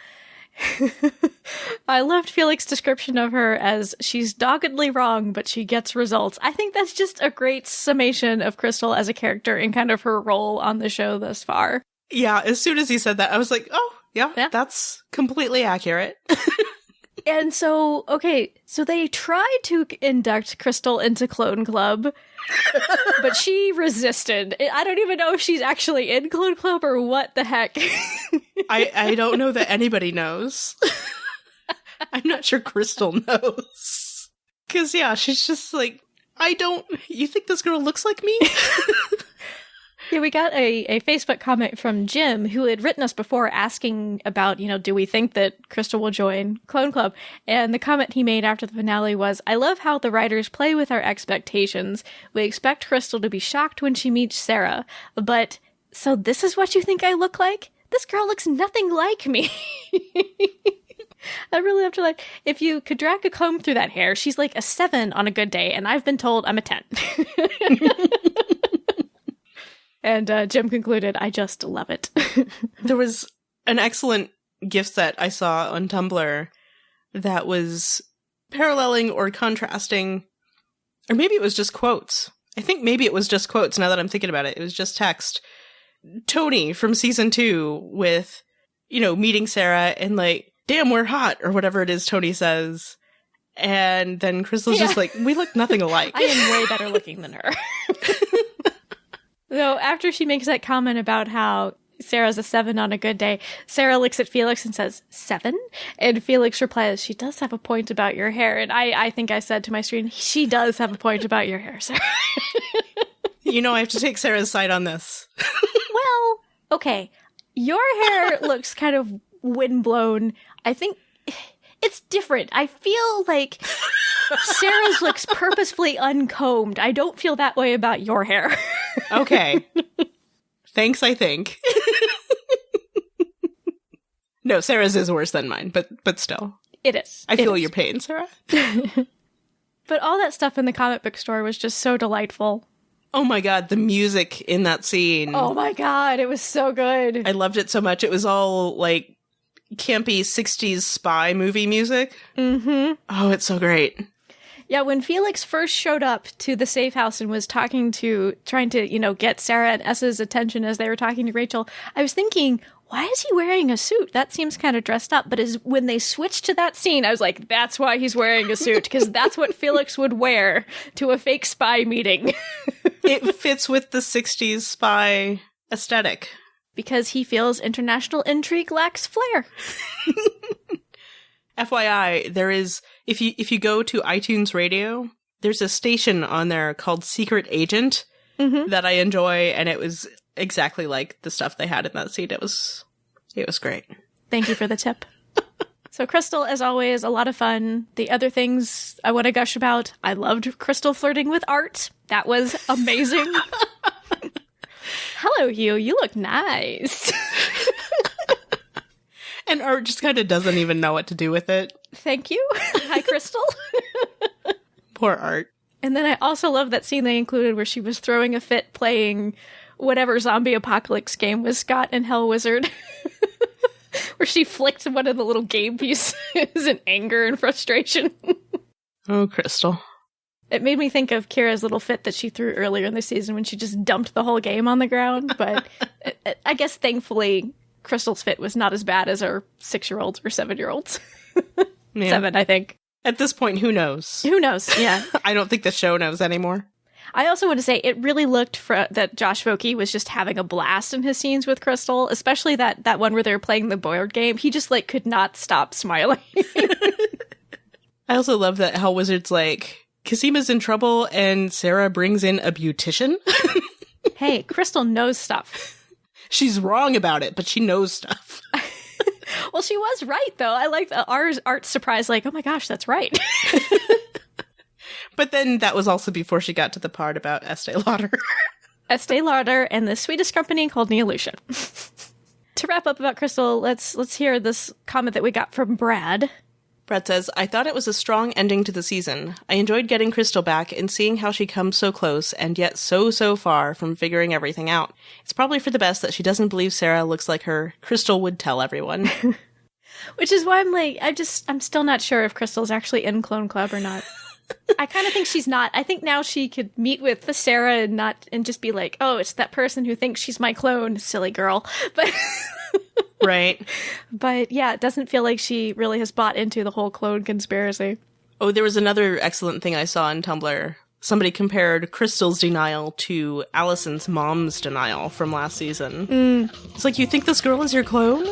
[SPEAKER 2] I loved Felix's description of her as she's doggedly wrong, but she gets results. I think that's just a great summation of Krystal as a character and kind of her role on the show thus far.
[SPEAKER 1] Yeah, as soon as he said that, I was like, oh, yeah. That's completely accurate.
[SPEAKER 2] And so, okay, so they tried to induct Krystal into Clone Club, but she resisted. I don't even know if she's actually in Clone Club or what the heck.
[SPEAKER 1] I don't know that anybody knows. I'm not sure Krystal knows. Because, yeah, she's just like, you think this girl looks like me?
[SPEAKER 2] Yeah, we got a Facebook comment from Jim, who had written us before asking about, do we think that Krystal will join Clone Club? And the comment he made after the finale was, I love how the writers play with our expectations. We expect Krystal to be shocked when she meets Sarah. But, so this is what you think I look like? This girl looks nothing like me. I really have to, like, if you could drag a comb through that hair, she's like a 7 on a good day, and I've been told I'm a 10. And Jim concluded, I just love it.
[SPEAKER 1] There was an excellent gift set I saw on Tumblr that was paralleling or contrasting, or maybe it was just quotes. I think maybe it was just quotes now that I'm thinking about it. It was just text. Tony from season 2 with, meeting Sarah and like, damn, we're hot, or whatever it is Tony says. And then Krystal's just like, we look nothing alike.
[SPEAKER 2] I am way better looking than her. So after she makes that comment about how Sarah's a 7 on a good day, Sarah looks at Felix and says, 7? And Felix replies, she does have a point about your hair. And I think I said to my screen, she does have a point about your hair, Sarah.
[SPEAKER 1] I have to take Sarah's side on this.
[SPEAKER 2] Well, okay. Your hair looks kind of windblown. I think it's different. I feel like Sarah's looks purposefully uncombed. I don't feel that way about your hair.
[SPEAKER 1] Okay. Thanks, I think. No, Sarah's is worse than mine, but still.
[SPEAKER 2] It is.
[SPEAKER 1] I feel your pain, Sarah.
[SPEAKER 2] But all that stuff in the comic book store was just so delightful.
[SPEAKER 1] Oh my god, the music in that scene.
[SPEAKER 2] Oh my god, it was so good.
[SPEAKER 1] I loved it so much. It was all, like, campy 60s spy movie music.
[SPEAKER 2] Mm-hmm.
[SPEAKER 1] Oh, it's so great.
[SPEAKER 2] Yeah, when Felix first showed up to the safe house and was trying to, get Sarah and S's attention as they were talking to Rachel, I was thinking, why is he wearing a suit? That seems kind of dressed up. But when they switched to that scene, I was like, that's why he's wearing a suit, because that's what Felix would wear to a fake spy meeting.
[SPEAKER 1] It fits with the 60s spy aesthetic.
[SPEAKER 2] Because he feels international intrigue lacks flair.
[SPEAKER 1] FYI, there is, if you go to iTunes Radio There's a station on there called Secret Agent that I enjoy, and it was exactly like the stuff they had in that scene. It was great.
[SPEAKER 2] Thank you for the tip. So Krystal, as always, a lot of fun. The other things I want to gush about, I loved Krystal flirting with Art. That was amazing. Hello, you. You look nice.
[SPEAKER 1] And Art just kind of doesn't even know what to do with it.
[SPEAKER 2] Thank you. Hi, Krystal.
[SPEAKER 1] Poor Art.
[SPEAKER 2] And then I also love that scene they included where she was throwing a fit playing whatever zombie apocalypse game was Scott and Hell Wizard. Where she flicked one of the little game pieces in anger and frustration.
[SPEAKER 1] Oh, Krystal.
[SPEAKER 2] It made me think of Kira's little fit that she threw earlier in the season when she just dumped the whole game on the ground. But I guess thankfully Krystal's fit was not as bad as our 6-year-olds or 7-year-olds.
[SPEAKER 1] Yeah.
[SPEAKER 2] 7, I think.
[SPEAKER 1] At this point, who knows?
[SPEAKER 2] Who knows? Yeah.
[SPEAKER 1] I don't think the show knows anymore.
[SPEAKER 2] I also want to say it really looked that Josh Vokey was just having a blast in his scenes with Krystal, especially that one where they were playing the board game. He just could not stop smiling.
[SPEAKER 1] I also love that Hell Wizard's Cosima's in trouble and Sarah brings in a beautician.
[SPEAKER 2] Hey, Krystal knows stuff.
[SPEAKER 1] She's wrong about it, but she knows stuff.
[SPEAKER 2] Well, she was right, though. I like Art's surprise, oh my gosh, that's right.
[SPEAKER 1] But then that was also before she got to the part about Estee Lauder.
[SPEAKER 2] Estee Lauder and the sweetest company called Neolution. To wrap up about Krystal, let's hear this comment that we got from Brad.
[SPEAKER 1] Brad says, I thought it was a strong ending to the season. I enjoyed getting Krystal back and seeing how she comes so close and yet so far from figuring everything out. It's probably for the best that she doesn't believe Sarah looks like her. Krystal would tell everyone.
[SPEAKER 2] Which is why I'm still not sure if Krystal's actually in Clone Club or not. I kind of think she's not. I think now she could meet with Sarah and just be like, oh, it's that person who thinks she's my clone, silly girl. But
[SPEAKER 1] right.
[SPEAKER 2] But yeah, it doesn't feel like she really has bought into the whole clone conspiracy.
[SPEAKER 1] Oh, there was another excellent thing I saw on Tumblr. Somebody compared Krystal's denial to Allison's mom's denial from last season. It's like, you think this girl is your clone?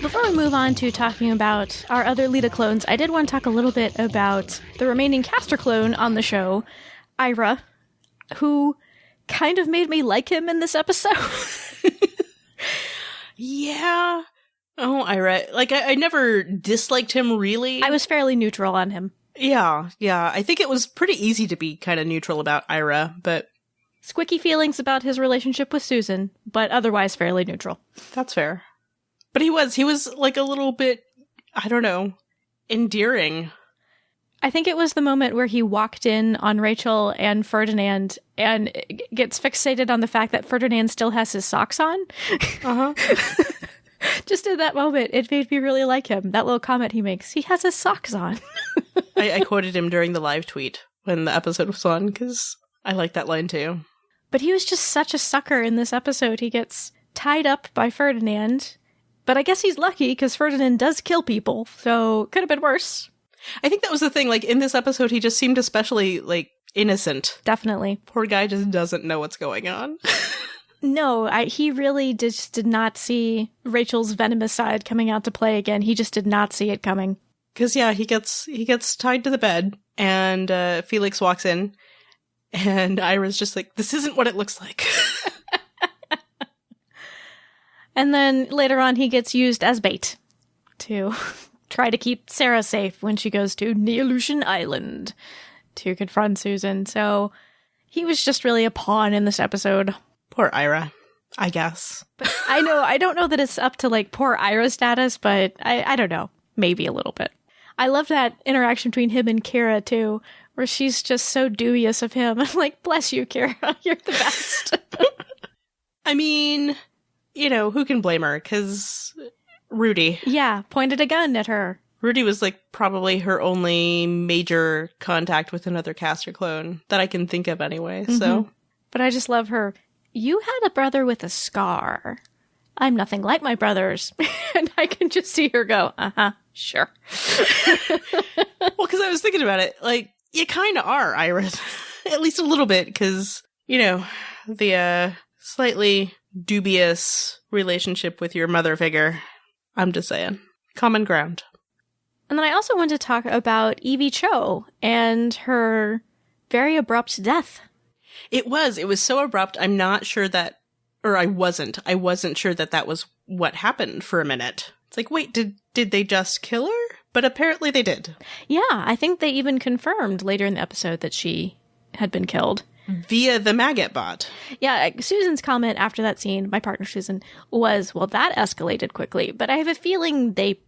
[SPEAKER 2] Before we move on to talking about our other Lita clones, I did want to talk a little bit about the remaining caster clone on the show, Ira, who kind of made me like him in this episode.
[SPEAKER 1] Yeah. Oh, Ira. I never disliked him, really.
[SPEAKER 2] I was fairly neutral on him.
[SPEAKER 1] Yeah. I think it was pretty easy to be kind of neutral about Ira, but...
[SPEAKER 2] Squicky feelings about his relationship with Susan, but otherwise fairly neutral.
[SPEAKER 1] That's fair. But he was a little bit, I don't know, endearing.
[SPEAKER 2] I think it was the moment where he walked in on Rachel and Ferdinand and gets fixated on the fact that Ferdinand still has his socks on.
[SPEAKER 1] Uh-huh.
[SPEAKER 2] Just in that moment, it made me really like him. That little comment he makes. He has his socks on.
[SPEAKER 1] I quoted him during the live tweet when the episode was on, because I like that line too.
[SPEAKER 2] But he was just such a sucker in this episode. He gets tied up by Ferdinand. But I guess he's lucky because Ferdinand does kill people, so could have been worse.
[SPEAKER 1] I think that was the thing. In this episode, he just seemed especially, innocent.
[SPEAKER 2] Definitely.
[SPEAKER 1] Poor guy just doesn't know what's going on.
[SPEAKER 2] No, he really just did not see Rachel's venomous side coming out to play again. He just did not see it coming.
[SPEAKER 1] Because, yeah, he gets tied to the bed, and Felix walks in, and Ira's just like, this isn't what it looks like.
[SPEAKER 2] And then later on, he gets used as bait to try to keep Sarah safe when she goes to Neolution Island to confront Susan. So he was just really a pawn in this episode.
[SPEAKER 1] Poor Ira, I guess.
[SPEAKER 2] But I don't know that it's up to poor Ira status, but I don't know. Maybe a little bit. I love that interaction between him and Kira too, where she's just so dubious of him. I'm like, bless you, Kira. You're the best.
[SPEAKER 1] I mean... who can blame her? Because Rudy.
[SPEAKER 2] Yeah, pointed a gun at her.
[SPEAKER 1] Rudy was probably her only major contact with another caster clone that I can think of anyway, so.
[SPEAKER 2] But I just love her. You had a brother with a scar. I'm nothing like my brothers. And I can just see her go, sure.
[SPEAKER 1] Well, because I was thinking about it, you kind of are, Iris. At least a little bit, because, the slightly dubious relationship with your mother figure. I'm just saying. Common ground.
[SPEAKER 2] And then I also want to talk about Evie Cho and her very abrupt death.
[SPEAKER 1] It was so abrupt. I'm not sure that, or I wasn't sure that was what happened for a minute. It's like, wait, did they just kill her? But apparently they did.
[SPEAKER 2] Yeah, I think they even confirmed later in the episode that she had been killed.
[SPEAKER 1] Via the maggot bot.
[SPEAKER 2] Yeah, Susan's comment after that scene, my partner Susan, was, well, that escalated quickly. But I have a feeling they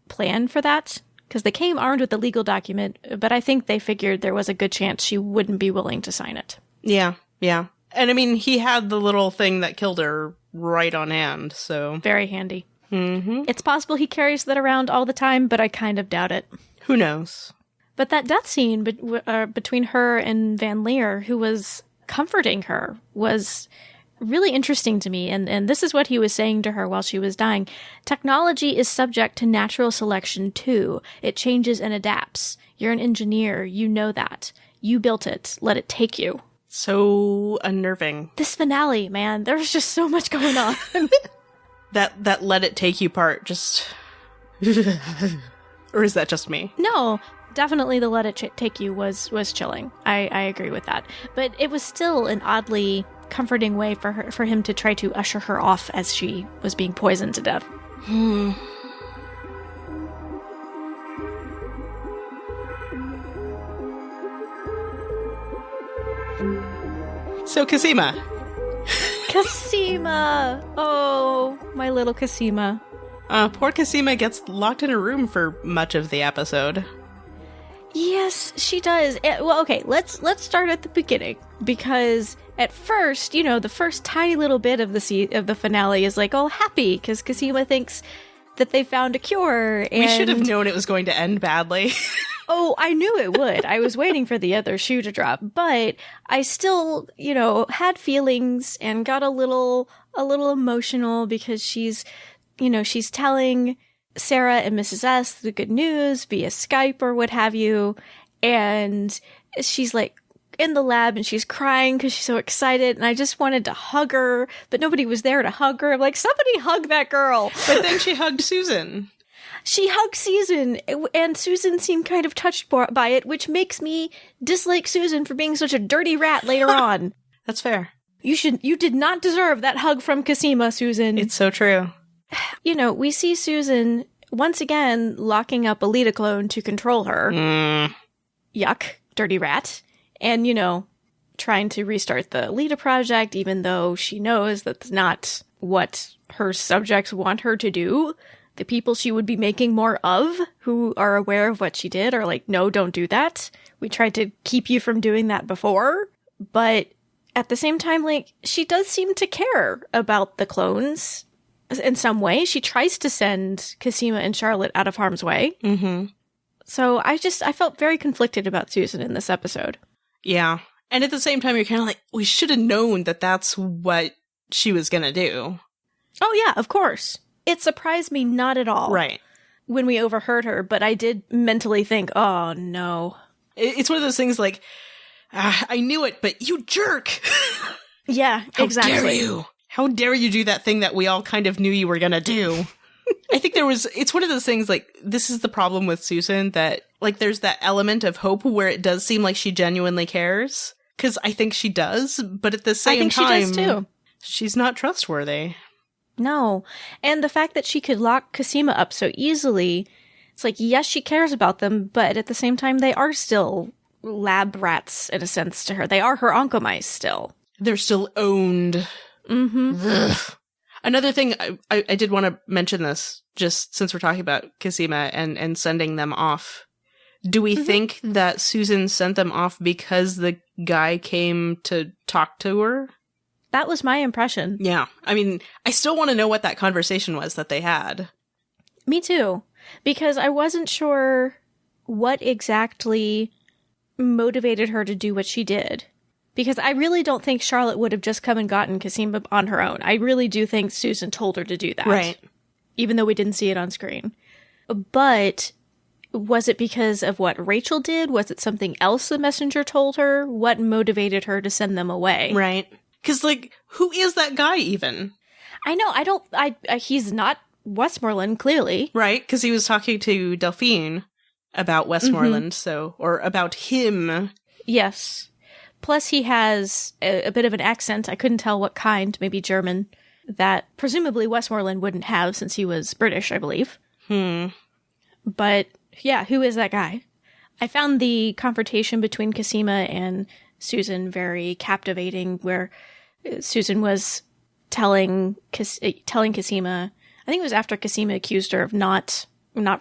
[SPEAKER 2] planned for that, because they came armed with the legal document, but I think they figured there was a good chance she wouldn't be willing to sign it.
[SPEAKER 1] Yeah. And I mean, he had the little thing that killed her right on hand, so...
[SPEAKER 2] Very handy.
[SPEAKER 1] Mm-hmm.
[SPEAKER 2] It's possible he carries that around all the time, but I kind of doubt it.
[SPEAKER 1] Who knows?
[SPEAKER 2] But that death scene between her and Van Leer, who was comforting her, was really interesting to me. And this is what he was saying to her while she was dying. Technology is subject to natural selection, too. It changes and adapts. You're an engineer. You know that. You built it. Let it take you.
[SPEAKER 1] So unnerving.
[SPEAKER 2] This finale, man, there's just so much going on.
[SPEAKER 1] That let it take you part just... Or is that just me?
[SPEAKER 2] No, definitely the let it take you was chilling. I agree with that. But it was still an oddly comforting way for him to try to usher her off as she was being poisoned to death.
[SPEAKER 1] So Cosima.
[SPEAKER 2] Cosima! Oh, my little Cosima.
[SPEAKER 1] Poor Cosima gets locked in a room for much of the episode.
[SPEAKER 2] Yes, she does. Well, okay, let's start at the beginning, because at first, the first tiny little bit of the finale is like all happy because Cosima thinks that they found a cure. And...
[SPEAKER 1] We should have known it was going to end badly.
[SPEAKER 2] Oh, I knew it would. I was waiting for the other shoe to drop, but I still, had feelings and got a little emotional because she's telling Sarah and Mrs. S the good news via Skype or what have you, and she's like in the lab and she's crying because she's so excited, and I just wanted to hug her, but nobody was there to hug her. I'm like, somebody hug that girl.
[SPEAKER 1] But then she hugged Susan.
[SPEAKER 2] She hugged Susan, and Susan seemed kind of touched by it, which makes me dislike Susan for being such a dirty rat later on.
[SPEAKER 1] That's fair.
[SPEAKER 2] You did not deserve that hug from Cosima, Susan.
[SPEAKER 1] It's so true.
[SPEAKER 2] We see Susan once again locking up a Lita clone to control her. Yuck, dirty rat. And, trying to restart the Lita project, even though she knows that's not what her subjects want her to do. The people she would be making more of, who are aware of what she did, are like, no, don't do that. We tried to keep you from doing that before. But at the same time, she does seem to care about the clones in some way. She tries to send Cosima and Charlotte out of harm's way.
[SPEAKER 1] Mm-hmm.
[SPEAKER 2] So I felt very conflicted about Susan in this episode.
[SPEAKER 1] Yeah. And at the same time, you're kind of like, we should have known that that's what she was going to do.
[SPEAKER 2] Oh, yeah, of course. It surprised me not at all.
[SPEAKER 1] Right.
[SPEAKER 2] When we overheard her, but I did mentally think, oh, no.
[SPEAKER 1] It's one of those things like, I knew it, but you jerk!
[SPEAKER 2] Yeah, exactly.
[SPEAKER 1] How dare you? How dare you do that thing that we all kind of knew you were gonna do? I think it's one of those things, like, this is the problem with Susan, that, like, there's that element of hope where it does seem like she genuinely cares. Because I think she does, but at the same time,
[SPEAKER 2] I think she does too.
[SPEAKER 1] She's not trustworthy.
[SPEAKER 2] No. And the fact that she could lock Cosima up so easily, it's like, yes, she cares about them, but at the same time, they are still lab rats, in a sense, to her. They are her oncomice still.
[SPEAKER 1] They're still owned.
[SPEAKER 2] Mm-hmm.
[SPEAKER 1] Ugh. Another thing, I did want to mention this, just since we're talking about Cosima and sending them off. Do we think that Susan sent them off because the guy came to talk to her?
[SPEAKER 2] That was my impression.
[SPEAKER 1] Yeah. I mean, I still want to know what that conversation was that they had.
[SPEAKER 2] Me too. Because I wasn't sure what exactly motivated her to do what she did. Because I really don't think Charlotte would have just come and gotten Cosima on her own. I really do think Susan told her to do that.
[SPEAKER 1] Right.
[SPEAKER 2] Even though we didn't see it on screen. But was it because of what Rachel did? Was it something else the messenger told her? What motivated her to send them away?
[SPEAKER 1] Right. Because, like, who is that guy even?
[SPEAKER 2] I know. He's not Westmoreland, clearly.
[SPEAKER 1] Right, because he was talking to Delphine about Westmoreland, or about him.
[SPEAKER 2] Yes. Plus he has a bit of an accent. I couldn't tell what kind, maybe German, that presumably Westmoreland wouldn't have since he was British, I believe. But yeah, who is that guy? I found the confrontation between Cosima and Susan very captivating, where Susan was telling Cosima, I think it was after Cosima accused her of not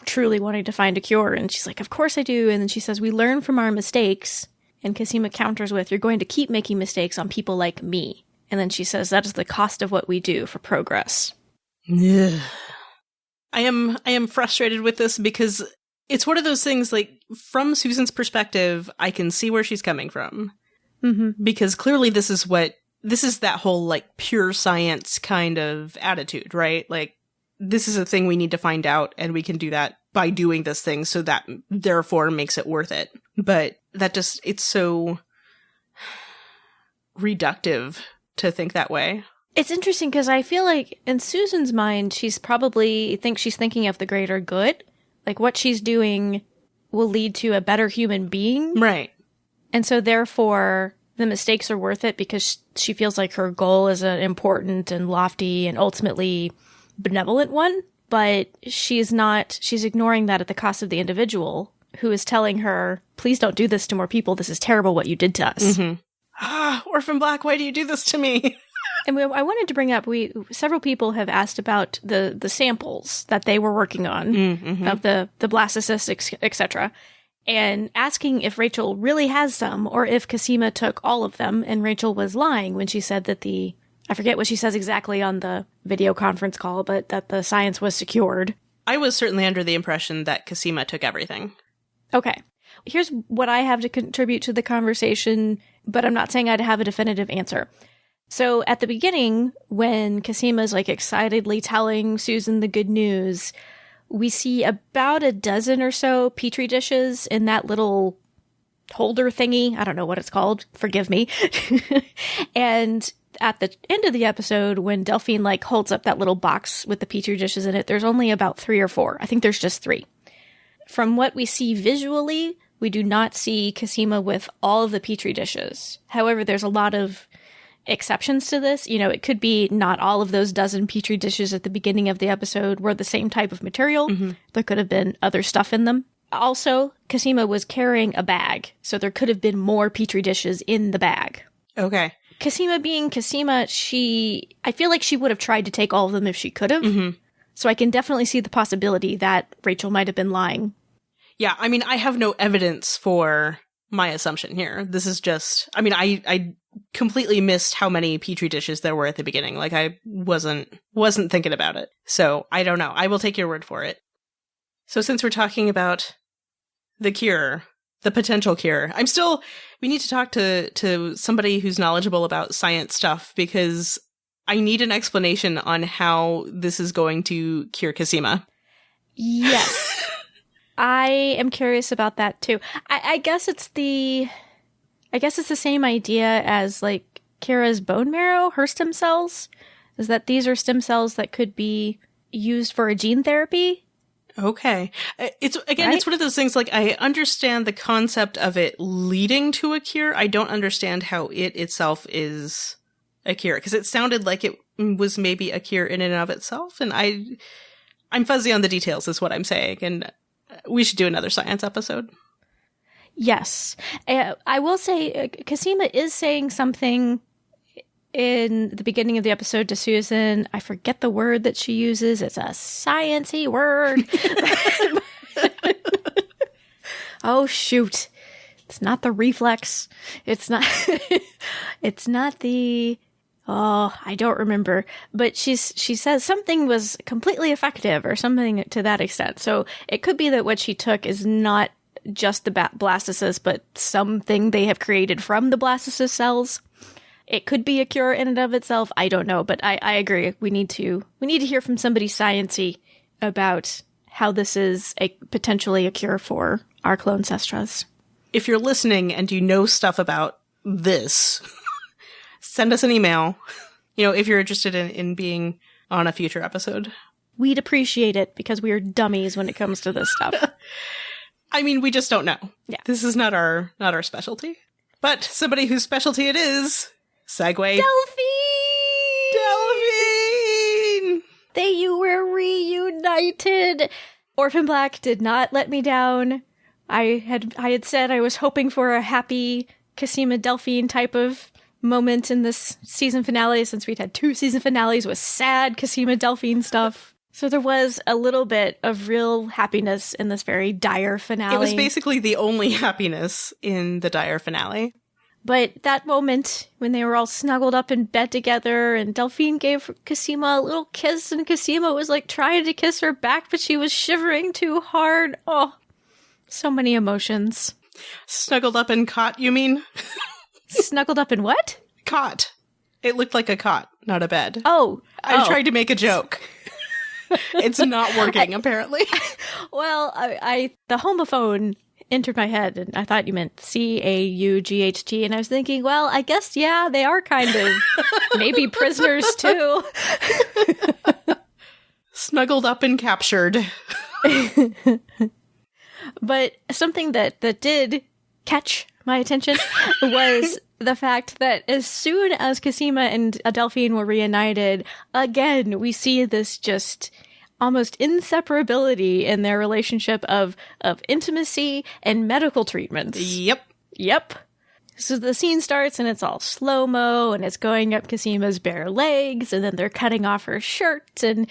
[SPEAKER 2] truly wanting to find a cure, and she's like, of course I do, and then she says, we learn from our mistakes, and Cosima counters with, you're going to keep making mistakes on people like me, and then she says, that is the cost of what we do for progress.
[SPEAKER 1] I am frustrated with this because it's one of those things, like, from Susan's perspective, I can see where she's coming from. Because clearly this is that whole, like, pure science kind of attitude, right? Like, this is a thing we need to find out, and we can do that by doing this thing, so that therefore makes it worth it. But it's so reductive to think that way.
[SPEAKER 2] It's interesting because I feel like in Susan's mind, she's thinking of the greater good. Like, what she's doing will lead to a better human being.
[SPEAKER 1] Right.
[SPEAKER 2] And so therefore the mistakes are worth it because she feels like her goal is an important and lofty and ultimately benevolent one. But she's ignoring that at the cost of the individual who is telling her, please don't do this to more people. This is terrible what you did to us.
[SPEAKER 1] Orphan Black, why do you do this to me?
[SPEAKER 2] And I wanted to bring up, several people have asked about the samples that they were working on of the blastocysts, etc., and asking if Rachel really has some, or if Cosima took all of them, and Rachel was lying when she said that I forget what she says exactly on the video conference call, but that the science was secured.
[SPEAKER 1] I was certainly under the impression that Cosima took everything.
[SPEAKER 2] Okay. Here's what I have to contribute to the conversation, but I'm not saying I'd have a definitive answer. So at the beginning, when Cosima's like excitedly telling Susan the good news, we see about a dozen or so Petri dishes in that little holder thingy. I don't know what it's called. Forgive me. And at the end of the episode, when Delphine like holds up that little box with the Petri dishes in it, there's only about 3 or 4. I think there's just 3. From what we see visually, we do not see Cosima with all of the Petri dishes. However, there's a lot of exceptions to this. You know, it could be not all of those dozen Petri dishes at the beginning of the episode were the same type of material. There could have been other stuff in them. Also, Cosima was carrying a bag, so there could have been more Petri dishes in the bag.
[SPEAKER 1] Okay.
[SPEAKER 2] Cosima being Cosima, I feel like she would have tried to take all of them if she could have. So I can definitely see the possibility that Rachel might have been lying.
[SPEAKER 1] Yeah, I mean, I have no evidence for my assumption here. This is just, I mean, I completely missed how many Petri dishes there were at the beginning. Like, I wasn't thinking about it. So, I don't know. I will take your word for it. So, since we're talking about the cure, the potential cure, we need to talk to somebody who's knowledgeable about science stuff, because I need an explanation on how this is going to cure Cosima.
[SPEAKER 2] Yes. I am curious about that too. I guess it's the same idea as like Kira's bone marrow, her stem cells, is that these are stem cells that could be used for a gene therapy.
[SPEAKER 1] Okay. It's one of those things, like, I understand the concept of it leading to a cure. I don't understand how it itself is a cure, because it sounded like it was maybe a cure in and of itself, and I'm fuzzy on the details is what I'm saying, and we should do another science episode.
[SPEAKER 2] Yes. I will say, Cosima is saying something in the beginning of the episode to Susan. I forget the word that she uses. It's a science-y word. Oh, shoot. It's not the reflex. It's not the... Oh, I don't remember. But she says something was completely effective or something to that extent. So it could be that what she took is not just the blastocyst, but something they have created from the blastocyst cells. It could be a cure in and of itself. I don't know, but I agree. We need to hear from somebody science-y about how this is potentially a cure for our clone cestras.
[SPEAKER 1] If you're listening and you know stuff about this, send us an email, if you're interested in being on a future episode.
[SPEAKER 2] we'd appreciate it because we are dummies when it comes to this stuff.
[SPEAKER 1] I mean, we just don't know.
[SPEAKER 2] Yeah.
[SPEAKER 1] This is not our specialty. But somebody whose specialty it is, segue. Delphine!
[SPEAKER 2] They were reunited. Orphan Black did not let me down. I had said I was hoping for a happy Cosima Delphine type of moment in this season finale, since we'd had 2 season finales with sad Cosima Delphine stuff. So there was a little bit of real happiness in this very dire finale.
[SPEAKER 1] It was basically the only happiness in the dire finale.
[SPEAKER 2] But that moment when they were all snuggled up in bed together and Delphine gave Cosima a little kiss and Cosima was like trying to kiss her back, but she was shivering too hard. Oh, so many emotions.
[SPEAKER 1] Snuggled up and cot, you mean?
[SPEAKER 2] Snuggled up in what?
[SPEAKER 1] Cot. It looked like a cot, not a bed.
[SPEAKER 2] Oh.
[SPEAKER 1] I tried to make a joke. It's not working, apparently.
[SPEAKER 2] Well, the homophone entered my head, and I thought you meant CAUGHT, and I was thinking, well, I guess, yeah, they are kind of maybe prisoners, too.
[SPEAKER 1] Snuggled up and captured.
[SPEAKER 2] But something that did catch my attention was the fact that as soon as Cosima and Delphine were reunited, again, we see this just almost inseparability in their relationship of intimacy and medical treatments. Yep. So the scene starts and it's all slow-mo and it's going up Cosima's bare legs and then they're cutting off her shirt and,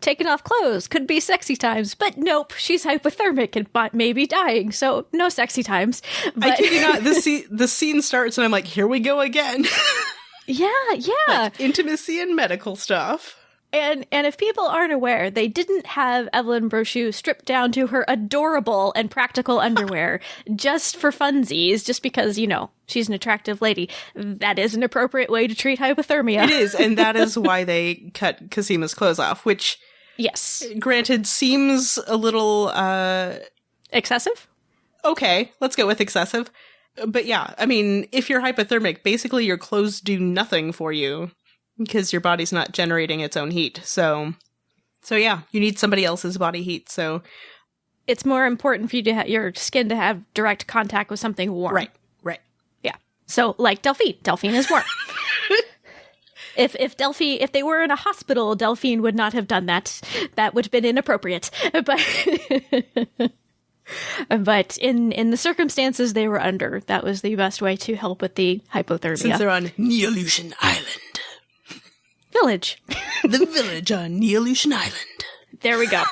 [SPEAKER 2] taking off clothes. Could be sexy times, but nope, she's hypothermic and maybe dying, so no sexy times. But
[SPEAKER 1] I kid you not, the scene starts and I'm like, here we go again.
[SPEAKER 2] Yeah.
[SPEAKER 1] Like, intimacy and medical stuff.
[SPEAKER 2] And if people aren't aware, they didn't have Evelyn Brochu stripped down to her adorable and practical underwear just for funsies, just because, she's an attractive lady. That is an appropriate way to treat hypothermia.
[SPEAKER 1] It is, and that is why they cut Cosima's clothes off, which,
[SPEAKER 2] yes,
[SPEAKER 1] granted, seems a little,
[SPEAKER 2] excessive?
[SPEAKER 1] Okay, let's go with excessive. But yeah, I mean, if you're hypothermic, basically your clothes do nothing for you. Because your body's not generating its own heat. So yeah, you need somebody else's body heat. So
[SPEAKER 2] it's more important for you to your skin to have direct contact with something warm.
[SPEAKER 1] Right.
[SPEAKER 2] Yeah. So like Delphine is warm. If they were in a hospital, Delphine would not have done that. That would have been inappropriate. But in the circumstances they were under, that was the best way to help with the hypothermia.
[SPEAKER 1] Since they're on Neolution Island.
[SPEAKER 2] Village.
[SPEAKER 1] The village on Neolution Island.
[SPEAKER 2] There we go.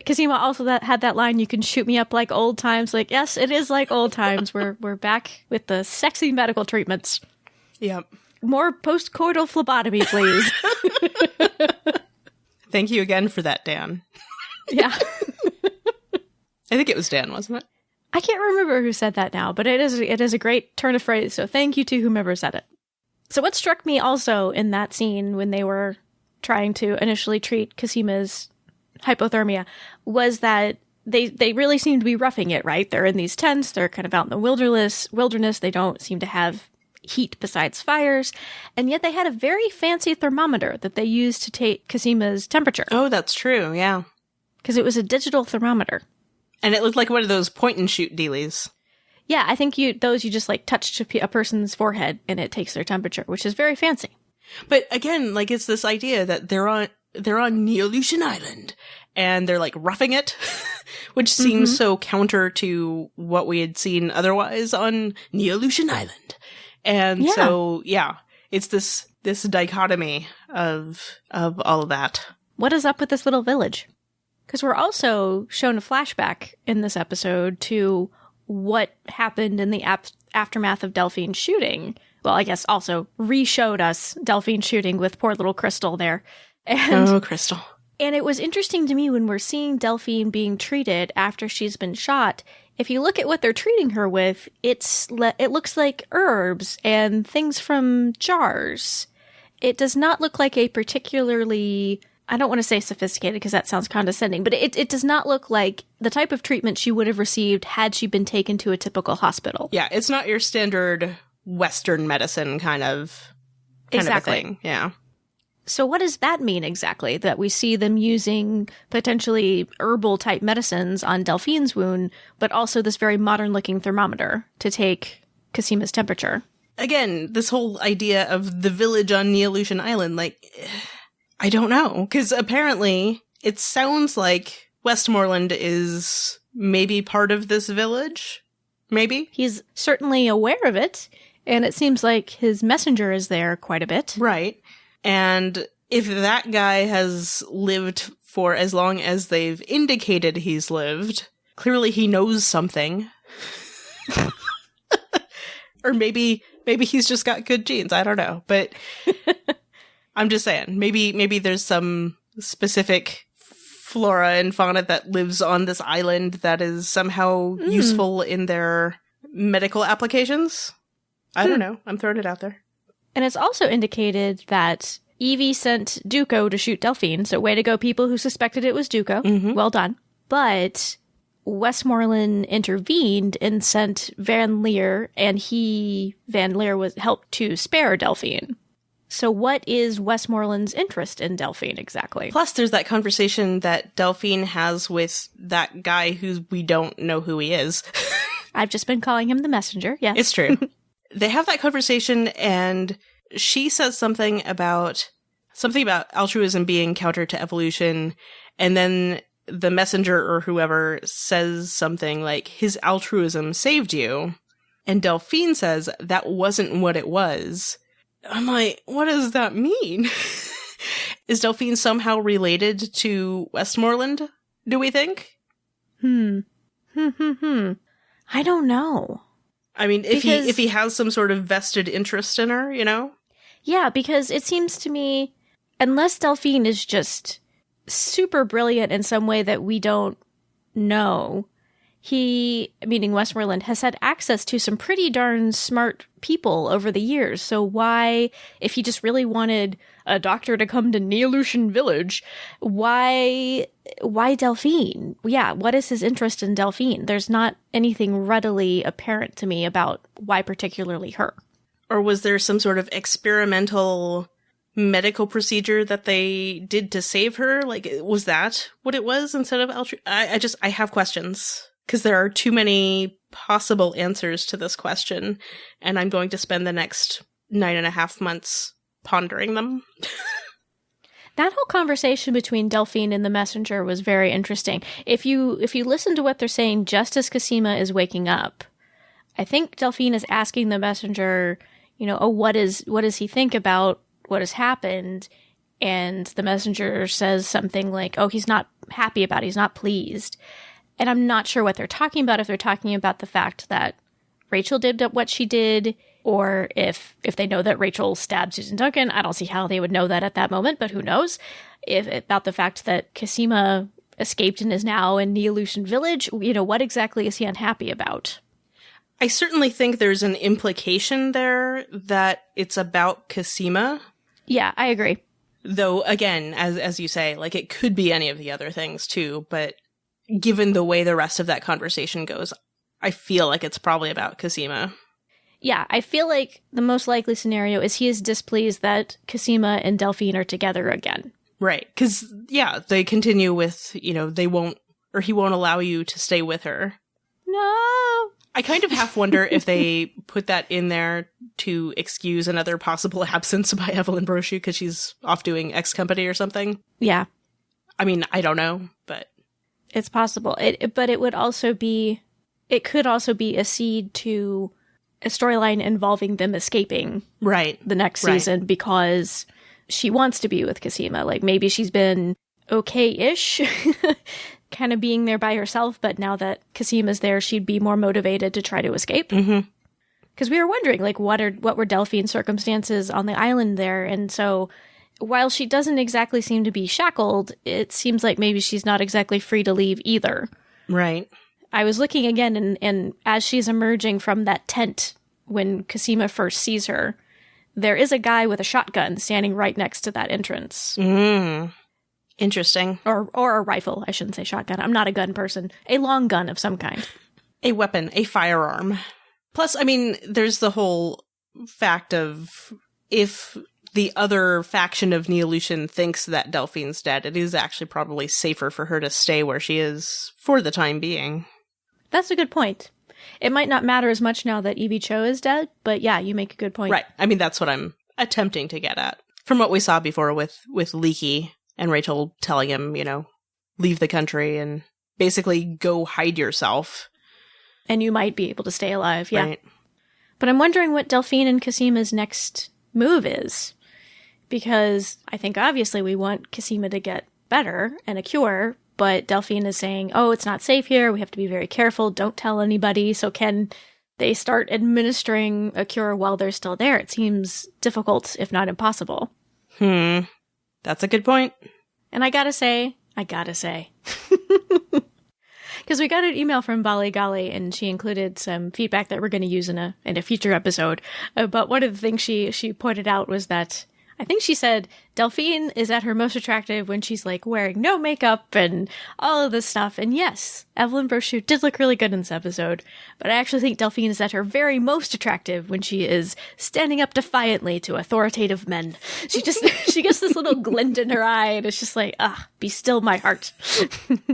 [SPEAKER 2] Cosima also had that line, you can shoot me up like old times. Like, yes, it is like old times. We're back with the sexy medical treatments.
[SPEAKER 1] Yep.
[SPEAKER 2] More post-coital phlebotomy, please.
[SPEAKER 1] Thank you again for that, Dan.
[SPEAKER 2] Yeah.
[SPEAKER 1] I think it was Dan, wasn't it?
[SPEAKER 2] I can't remember who said that now, but it is a great turn of phrase, so thank you to whomever said it. So what struck me also in that scene when they were trying to initially treat Cosima's hypothermia was that they really seem to be roughing it, right? They're in these tents, they're kind of out in the wilderness, they don't seem to have heat besides fires, and yet they had a very fancy thermometer that they used to take Cosima's temperature.
[SPEAKER 1] Oh, that's true, yeah.
[SPEAKER 2] Because it was a digital thermometer.
[SPEAKER 1] And it looked like one of those point-and-shoot dealies.
[SPEAKER 2] Yeah, I think you just like touch a person's forehead and it takes their temperature, which is very fancy.
[SPEAKER 1] But again, like it's this idea that they're on Neolution Island and they're like roughing it, which seems so counter to what we had seen otherwise on Neolution Island. And so, yeah, it's this dichotomy of all of that.
[SPEAKER 2] What is up with this little village? Because we're also shown a flashback in this episode to what happened in the aftermath of Delphine's shooting. Well, I guess also re-showed us Delphine shooting with poor little Krystal there. And,
[SPEAKER 1] Krystal.
[SPEAKER 2] And it was interesting to me when we're seeing Delphine being treated after she's been shot. If you look at what they're treating her with, it looks like herbs and things from jars. It does not look like a particularly... I don't want to say sophisticated because that sounds condescending, but it does not look like the type of treatment she would have received had she been taken to a typical hospital.
[SPEAKER 1] Yeah, it's not your standard Western medicine kind of
[SPEAKER 2] exactly.
[SPEAKER 1] thing. Yeah.
[SPEAKER 2] So what does that mean exactly? That we see them using potentially herbal-type medicines on Delphine's wound, but also this very modern-looking thermometer to take Cosima's temperature?
[SPEAKER 1] Again, this whole idea of the village on Neolution Island, like, I don't know. Because apparently, it sounds like Westmoreland is maybe part of this village. Maybe?
[SPEAKER 2] He's certainly aware of it, and it seems like his messenger is there quite a bit.
[SPEAKER 1] Right. And if that guy has lived for as long as they've indicated he's lived, clearly he knows something. Or maybe he's just got good genes. I don't know. But I'm just saying, maybe there's some specific flora and fauna that lives on this island that is somehow useful in their medical applications. I don't know. I'm throwing it out there.
[SPEAKER 2] And it's also indicated that Evie sent Duco to shoot Delphine, so way to go, people who suspected it was Duco. Mm-hmm. Well done. But Westmoreland intervened and sent Van Leer, and Van Leer was helped to spare Delphine. So what is Westmoreland's interest in Delphine exactly?
[SPEAKER 1] Plus, there's that conversation that Delphine has with that guy who we don't know who he is.
[SPEAKER 2] I've just been calling him the messenger, yes.
[SPEAKER 1] It's true. They have that conversation, and she says something about altruism being counter to evolution, and then the messenger or whoever says something like, his altruism saved you, and Delphine says that wasn't what it was. I'm like, what does that mean? Is Delphine somehow related to Westmoreland, do we think?
[SPEAKER 2] I don't know.
[SPEAKER 1] I mean, if he has some sort of vested interest in her, you know?
[SPEAKER 2] Yeah, because it seems to me, unless Delphine is just super brilliant in some way that we don't know, he, meaning Westmoreland, has had access to some pretty darn smart people over the years. So why, if he just really wanted a doctor to come to Neolution Village, why Delphine? Yeah, what is his interest in Delphine? There's not anything readily apparent to me about why particularly her.
[SPEAKER 1] Or was there some sort of experimental medical procedure that they did to save her? Like, was that what it was instead of I have questions. Because there are too many possible answers to this question, and I'm going to spend the next 9.5 months pondering them.
[SPEAKER 2] That whole conversation between Delphine and the messenger was very interesting. If you listen to what they're saying just as Cosima is waking up, I think Delphine is asking the messenger, what does he think about what has happened? And the messenger says something like, oh, he's not happy about it, he's not pleased. And I'm not sure what they're talking about, if they're talking about the fact that Rachel did what she did, or if they know that Rachel stabbed Susan Duncan. I don't see how they would know that at that moment, but who knows? About the fact that Cosima escaped and is now in Neolution Village, what exactly is he unhappy about?
[SPEAKER 1] I certainly think there's an implication there that it's about Cosima.
[SPEAKER 2] Yeah, I agree.
[SPEAKER 1] Though, again, as you say, like, it could be any of the other things too, but given the way the rest of that conversation goes, I feel like it's probably about Cosima.
[SPEAKER 2] Yeah, I feel like the most likely scenario is he is displeased that Cosima and Delphine are together again.
[SPEAKER 1] Right, because, yeah, they continue with, he won't allow you to stay with her.
[SPEAKER 2] No!
[SPEAKER 1] I kind of half wonder if they put that in there to excuse another possible absence by Evelyn Brochu because she's off doing X Company or something.
[SPEAKER 2] Yeah.
[SPEAKER 1] I mean, I don't know, but
[SPEAKER 2] it's possible. But it could also be a seed to a storyline involving them escaping the next season because she wants to be with Cosima. Like, maybe she's been okay-ish, kind of being there by herself, but now that Cosima's there, she'd be more motivated to try to escape.
[SPEAKER 1] Mm-hmm.
[SPEAKER 2] Because we were wondering, like, what were Delphine's circumstances on the island there, and so while she doesn't exactly seem to be shackled, it seems like maybe she's not exactly free to leave either.
[SPEAKER 1] Right.
[SPEAKER 2] I was looking again, and as she's emerging from that tent when Cosima first sees her, there is a guy with a shotgun standing right next to that entrance.
[SPEAKER 1] Interesting.
[SPEAKER 2] Or a rifle, I shouldn't say shotgun. I'm not a gun person. A long gun of some kind.
[SPEAKER 1] A weapon, a firearm. Plus, I mean, there's the whole fact of if the other faction of Neolution thinks that Delphine's dead, it is actually probably safer for her to stay where she is for the time being.
[SPEAKER 2] That's a good point. It might not matter as much now that Evie Cho is dead, but yeah, you make a good point.
[SPEAKER 1] Right. I mean, that's what I'm attempting to get at. From what we saw before with Leaky and Rachel telling him, leave the country and basically go hide yourself.
[SPEAKER 2] And you might be able to stay alive, yeah.
[SPEAKER 1] Right.
[SPEAKER 2] But I'm wondering what Delphine and Cosima's next move is. Because I think obviously we want Cosima to get better and a cure, but Delphine is saying, oh, it's not safe here, we have to be very careful, don't tell anybody. So can they start administering a cure while they're still there? It seems difficult, if not impossible.
[SPEAKER 1] That's a good point.
[SPEAKER 2] And I gotta say, because we got an email from Bali Gali, and she included some feedback that we're going to use in a future episode. But one of the things she pointed out was that I think she said Delphine is at her most attractive when she's like wearing no makeup and all of this stuff. And yes, Evelyn Brochu did look really good in this episode, but I actually think Delphine is at her very most attractive when she is standing up defiantly to authoritative men. She gets this little glint in her eye, and it's just like, be still my heart.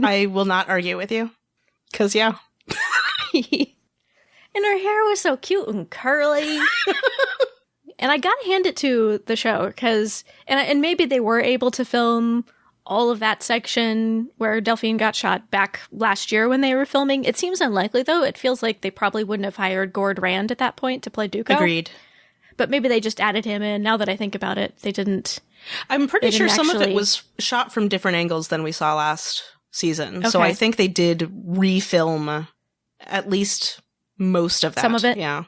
[SPEAKER 1] I will not argue with you. 'Cause yeah.
[SPEAKER 2] And her hair was so cute and curly. And I gotta hand it to the show, because, and maybe they were able to film all of that section where Delphine got shot back last year when they were filming. It seems unlikely, though. It feels like they probably wouldn't have hired Gord Rand at that point to play Dooku.
[SPEAKER 1] Agreed.
[SPEAKER 2] But maybe they just added him in. Now that I think about it, they didn't.
[SPEAKER 1] I'm pretty sure some of it was shot from different angles than we saw last season.
[SPEAKER 2] Okay.
[SPEAKER 1] So I think they did refilm at least most of that.
[SPEAKER 2] Some of it?
[SPEAKER 1] Yeah.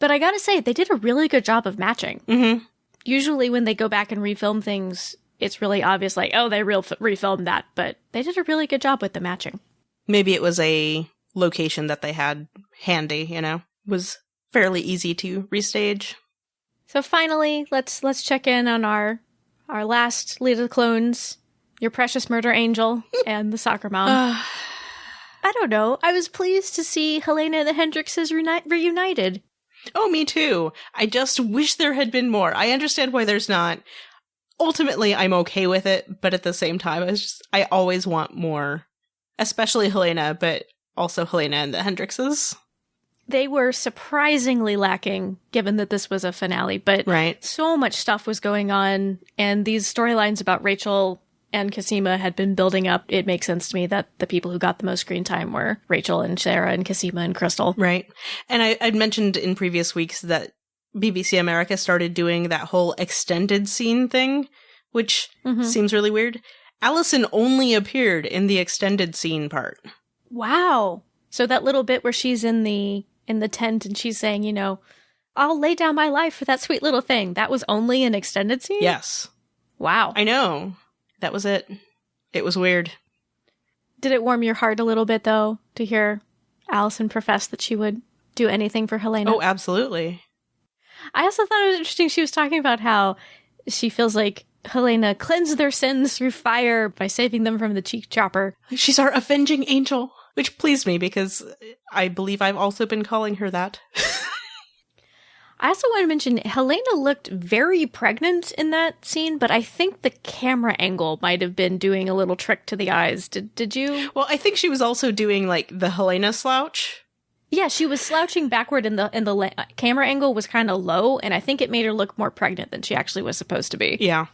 [SPEAKER 2] But I gotta say, they did a really good job of matching.
[SPEAKER 1] Mm-hmm.
[SPEAKER 2] Usually when they go back and refilm things, it's really obvious, like, oh, they refilmed that. But they did a really good job with the matching.
[SPEAKER 1] Maybe it was a location that they had handy, was fairly easy to restage.
[SPEAKER 2] So finally, let's check in on our last lead of the clones, your precious murder angel, and the soccer mom. I don't know. I was pleased to see Helena and the Hendrixes reunited.
[SPEAKER 1] Oh, me too. I just wish there had been more. I understand why there's not. Ultimately, I'm okay with it, but at the same time, I always want more. Especially Helena, but also Helena and the Hendrixes.
[SPEAKER 2] They were surprisingly lacking, given that this was a finale, but
[SPEAKER 1] right.
[SPEAKER 2] So much stuff was going on, and these storylines about Rachel and Cosima had been building up. It makes sense to me that the people who got the most screen time were Rachel and Sarah and Cosima and Krystal.
[SPEAKER 1] Right. And I'd mentioned in previous weeks that BBC America started doing that whole extended scene thing, which seems really weird. Allison only appeared in the extended scene part.
[SPEAKER 2] Wow. So that little bit where she's in the tent and she's saying, I'll lay down my life for that sweet little thing. That was only an extended scene?
[SPEAKER 1] Yes.
[SPEAKER 2] Wow.
[SPEAKER 1] I know. That was it. It was weird.
[SPEAKER 2] Did it warm your heart a little bit, though, to hear Allison profess that she would do anything for Helena?
[SPEAKER 1] Oh, absolutely.
[SPEAKER 2] I also thought it was interesting. She was talking about how she feels like Helena cleansed their sins through fire by saving them from the cheek chopper.
[SPEAKER 1] She's our avenging angel, which pleased me because I believe I've also been calling her that.
[SPEAKER 2] I also want to mention Helena looked very pregnant in that scene, but I think the camera angle might have been doing a little trick to the eyes. Did you?
[SPEAKER 1] Well, I think she was also doing like the Helena slouch.
[SPEAKER 2] Yeah, she was slouching backward, and the camera angle was kind of low, and I think it made her look more pregnant than she actually was supposed to be.
[SPEAKER 1] Yeah,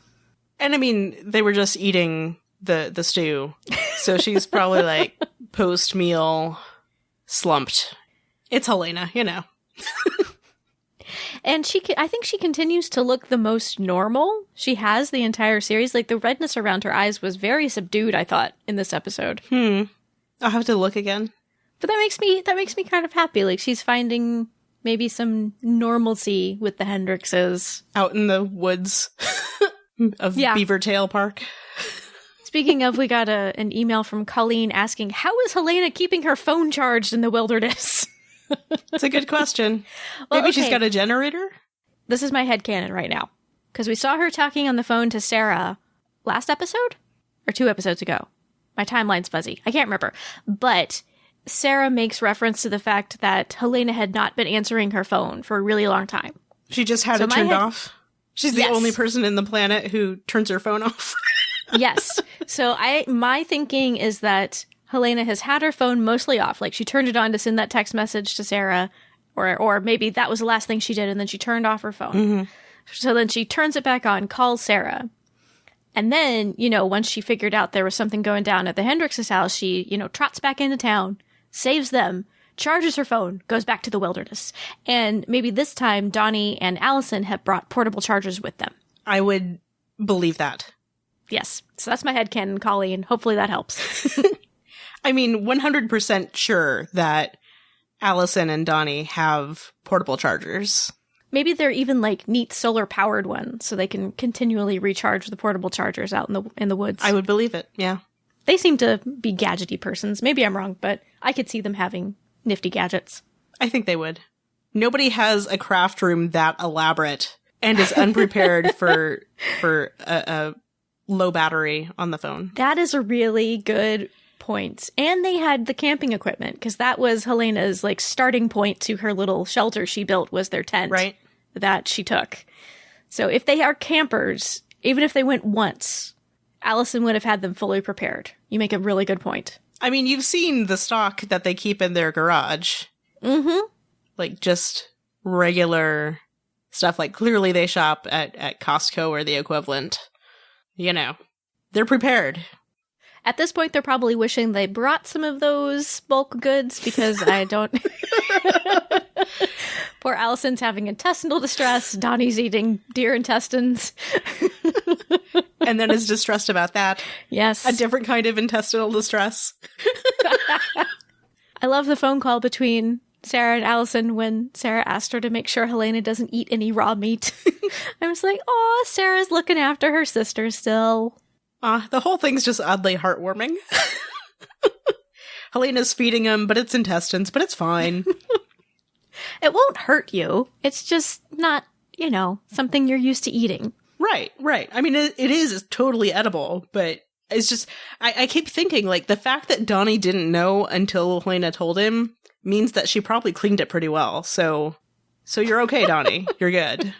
[SPEAKER 1] and I mean they were just eating the stew, so she's probably like post meal slumped. It's Helena,
[SPEAKER 2] And I think she continues to look the most normal she has the entire series. Like, the redness around her eyes was very subdued, I thought, in this episode.
[SPEAKER 1] I'll have to look again.
[SPEAKER 2] But that makes me kind of happy. Like, she's finding maybe some normalcy with the Hendrixes.
[SPEAKER 1] Out in the woods of Beavertail Park.
[SPEAKER 2] Speaking of, we got an email from Colleen asking, how is Helena keeping her phone charged in the wilderness?
[SPEAKER 1] That's a good question.
[SPEAKER 2] Well,
[SPEAKER 1] Maybe
[SPEAKER 2] okay.
[SPEAKER 1] she's got a generator?
[SPEAKER 2] This is my headcanon right now. Because we saw her talking on the phone to Sarah last episode? Or 2 episodes ago. My timeline's fuzzy. I can't remember. But Sarah makes reference to the fact that Helena had not been answering her phone for a really long time.
[SPEAKER 1] She just had it turned off? She's the only person in the planet who turns her phone off.
[SPEAKER 2] Yes. So my thinking is that Helena has had her phone mostly off. Like, she turned it on to send that text message to Sarah, or maybe that was the last thing she did, and then she turned off her phone. Mm-hmm. So then she turns it back on, calls Sarah. And then, once she figured out there was something going down at the Hendricks' house, she, trots back into town, saves them, charges her phone, goes back to the wilderness. And maybe this time, Donnie and Allison have brought portable chargers with them.
[SPEAKER 1] I would believe that.
[SPEAKER 2] Yes. So that's my headcanon, Colleen. Hopefully that helps.
[SPEAKER 1] I mean, 100% sure that Allison and Donnie have portable chargers.
[SPEAKER 2] Maybe they're even like neat solar-powered ones, so they can continually recharge the portable chargers out in the woods.
[SPEAKER 1] I would believe it, yeah.
[SPEAKER 2] They seem to be gadgety persons. Maybe I'm wrong, but I could see them having nifty gadgets.
[SPEAKER 1] I think they would. Nobody has a craft room that elaborate and is unprepared for a low battery on the phone.
[SPEAKER 2] That is a really good point. And they had the camping equipment, because that was Helena's like starting point to her little shelter she built, was their tent.
[SPEAKER 1] Right.
[SPEAKER 2] That she took. So if they are campers, even if they went once, Allison would have had them fully prepared. You make a really good point.
[SPEAKER 1] I mean, you've seen the stock that they keep in their garage.
[SPEAKER 2] Mm-hmm.
[SPEAKER 1] Like, just regular stuff. Like, clearly they shop at Costco or the equivalent. They're prepared.
[SPEAKER 2] At this point, they're probably wishing they brought some of those bulk goods, because I don't... Poor Allison's having intestinal distress. Donnie's eating deer intestines.
[SPEAKER 1] And then is distressed about that.
[SPEAKER 2] Yes.
[SPEAKER 1] A different kind of intestinal distress.
[SPEAKER 2] I love the phone call between Sarah and Allison when Sarah asked her to make sure Helena doesn't eat any raw meat. I was like, oh, Sarah's looking after her sister still.
[SPEAKER 1] The whole thing's just oddly heartwarming. Helena's feeding him, but it's intestines, but it's fine.
[SPEAKER 2] It won't hurt you. It's just not, something you're used to eating.
[SPEAKER 1] Right. I mean, it is totally edible, but it's just, I keep thinking, like, the fact that Donnie didn't know until Helena told him means that she probably cleaned it pretty well. So you're okay, Donnie. You're good.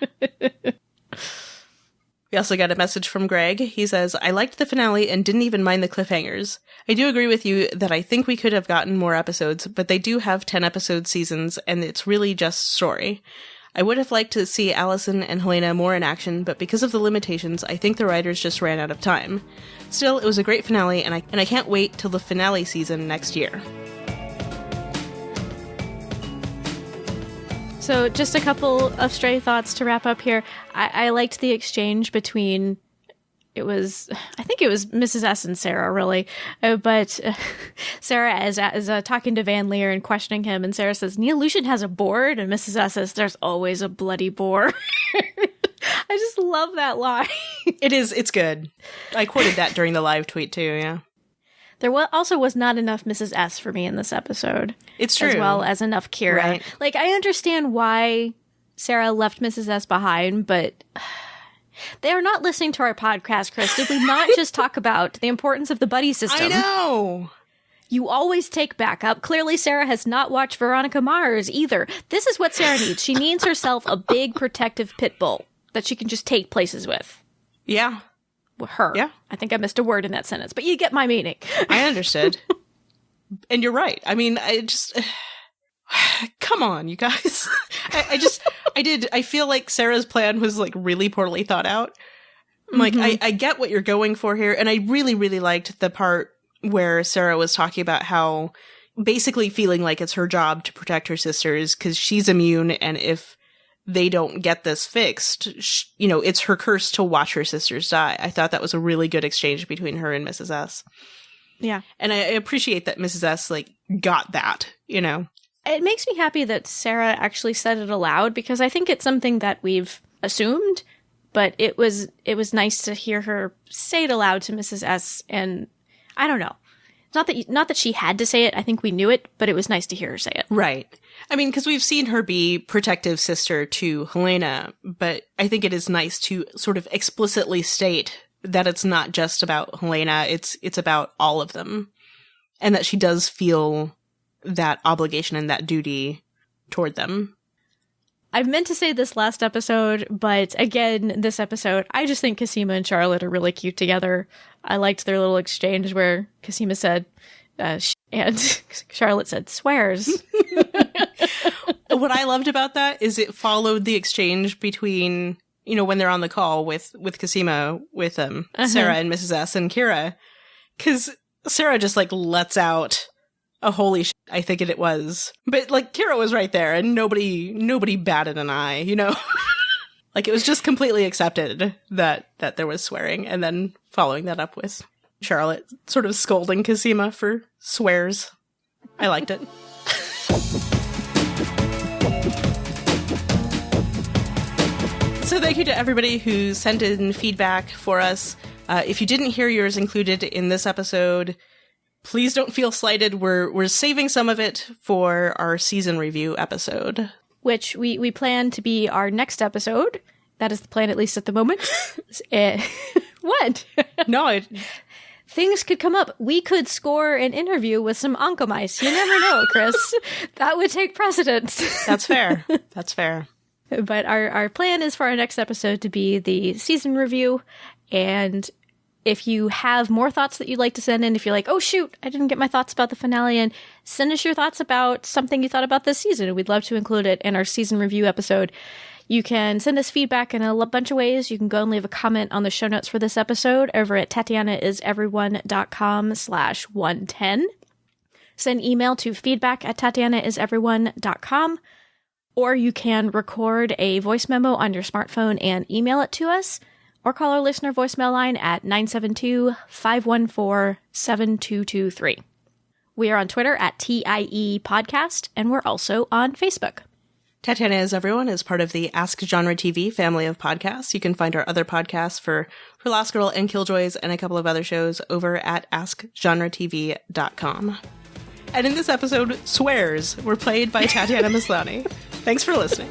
[SPEAKER 1] We also got a message from Greg. He says, I liked the finale and didn't even mind the cliffhangers. I do agree with you that I think we could have gotten more episodes, but they do have 10-episode seasons, and it's really just story. I would have liked to see Allison and Helena more in action, but because of the limitations, I think the writers just ran out of time. Still, it was a great finale, and I can't wait till the finale season next year.
[SPEAKER 2] So just a couple of stray thoughts to wrap up here. I liked the exchange between, I think it was Mrs. S and Sarah, really. But Sarah is talking to Van Leer and questioning him, and Sarah says, Neil Lucian has a board? And Mrs. S says, there's always a bloody boar. I just love that line.
[SPEAKER 1] It's good. I quoted that during the live tweet too, yeah.
[SPEAKER 2] There also was not enough Mrs. S for me in this episode.
[SPEAKER 1] It's true.
[SPEAKER 2] As well as enough Kira.
[SPEAKER 1] Right.
[SPEAKER 2] Like, I understand why Sarah left Mrs. S behind, but they are not listening to our podcast, Kris. Did we not just talk about the importance of the buddy system?
[SPEAKER 1] I know!
[SPEAKER 2] You always take backup. Clearly, Sarah has not watched Veronica Mars either. This is what Sarah needs. She needs herself a big protective pit bull that she can just take places with.
[SPEAKER 1] Yeah.
[SPEAKER 2] Her.
[SPEAKER 1] Yeah.
[SPEAKER 2] I think I missed a word in that sentence, but you get my meaning.
[SPEAKER 1] I understood. And you're right. I mean, come on, you guys. I feel like Sarah's plan was like really poorly thought out. Like, I get what you're going for here. And I really, really liked the part where Sarah was talking about how basically feeling like it's her job to protect her sisters because she's immune. And if they don't get this fixed, it's her curse to watch her sisters die. I thought that was a really good exchange between her and Mrs. S.
[SPEAKER 2] Yeah.
[SPEAKER 1] And I appreciate that Mrs. S, got that,
[SPEAKER 2] It makes me happy that Sarah actually said it aloud, because I think it's something that we've assumed, but it was nice to hear her say it aloud to Mrs. S, and I don't know. Not that she had to say it. I think we knew it, but it was nice to hear her say it.
[SPEAKER 1] Right. I mean, because we've seen her be protective sister to Helena, but I think it is nice to sort of explicitly state that it's not just about Helena, it's about all of them. And that she does feel that obligation and that duty toward them.
[SPEAKER 2] I meant to say this last episode, but again, this episode, I just think Cosima and Charlotte are really cute together. I liked their little exchange where Cosima said, and Charlotte said, swears.
[SPEAKER 1] What I loved about that is it followed the exchange between, when they're on the call with Cosima, with Sarah and Mrs. S and Kira. Because Sarah just, lets out a holy shit, I think it was. But, Kira was right there, and nobody batted an eye, It was just completely accepted that there was swearing, and then following that up with Charlotte sort of scolding Cosima for swears. I liked it. So thank you to everybody who sent in feedback for us. If you didn't hear yours included in this episode, please don't feel slighted. We're saving some of it for our season review episode.
[SPEAKER 2] Which we plan to be our next episode. That is the plan, at least at the moment. What?
[SPEAKER 1] No,
[SPEAKER 2] things could come up. We could score an interview with some Onkomice. You never know, Kris. That would take precedence.
[SPEAKER 1] That's fair. That's fair.
[SPEAKER 2] But our plan is for our next episode to be the season review. And if you have more thoughts that you'd like to send in, if you're like, oh, shoot, I didn't get my thoughts about the finale in, send us your thoughts about something you thought about this season. We'd love to include it in our season review episode. You can send us feedback in a bunch of ways. You can go and leave a comment on the show notes for this episode over at TatianaIsEveryone.com/110. Send email to feedback@TatianaIsEveryone.com. Or you can record a voice memo on your smartphone and email it to us. Or call our listener voicemail line at 972-514-7223. We are on Twitter at TIE Podcast, and we're also on Facebook.
[SPEAKER 1] Tatiana Is Everyone is part of the Ask Genre TV family of podcasts. You can find our other podcasts for Last Girl and Killjoys and a couple of other shows over at AskGenreTV.com. And in this episode, swears were played by Tatiana Maslany. Thanks for listening.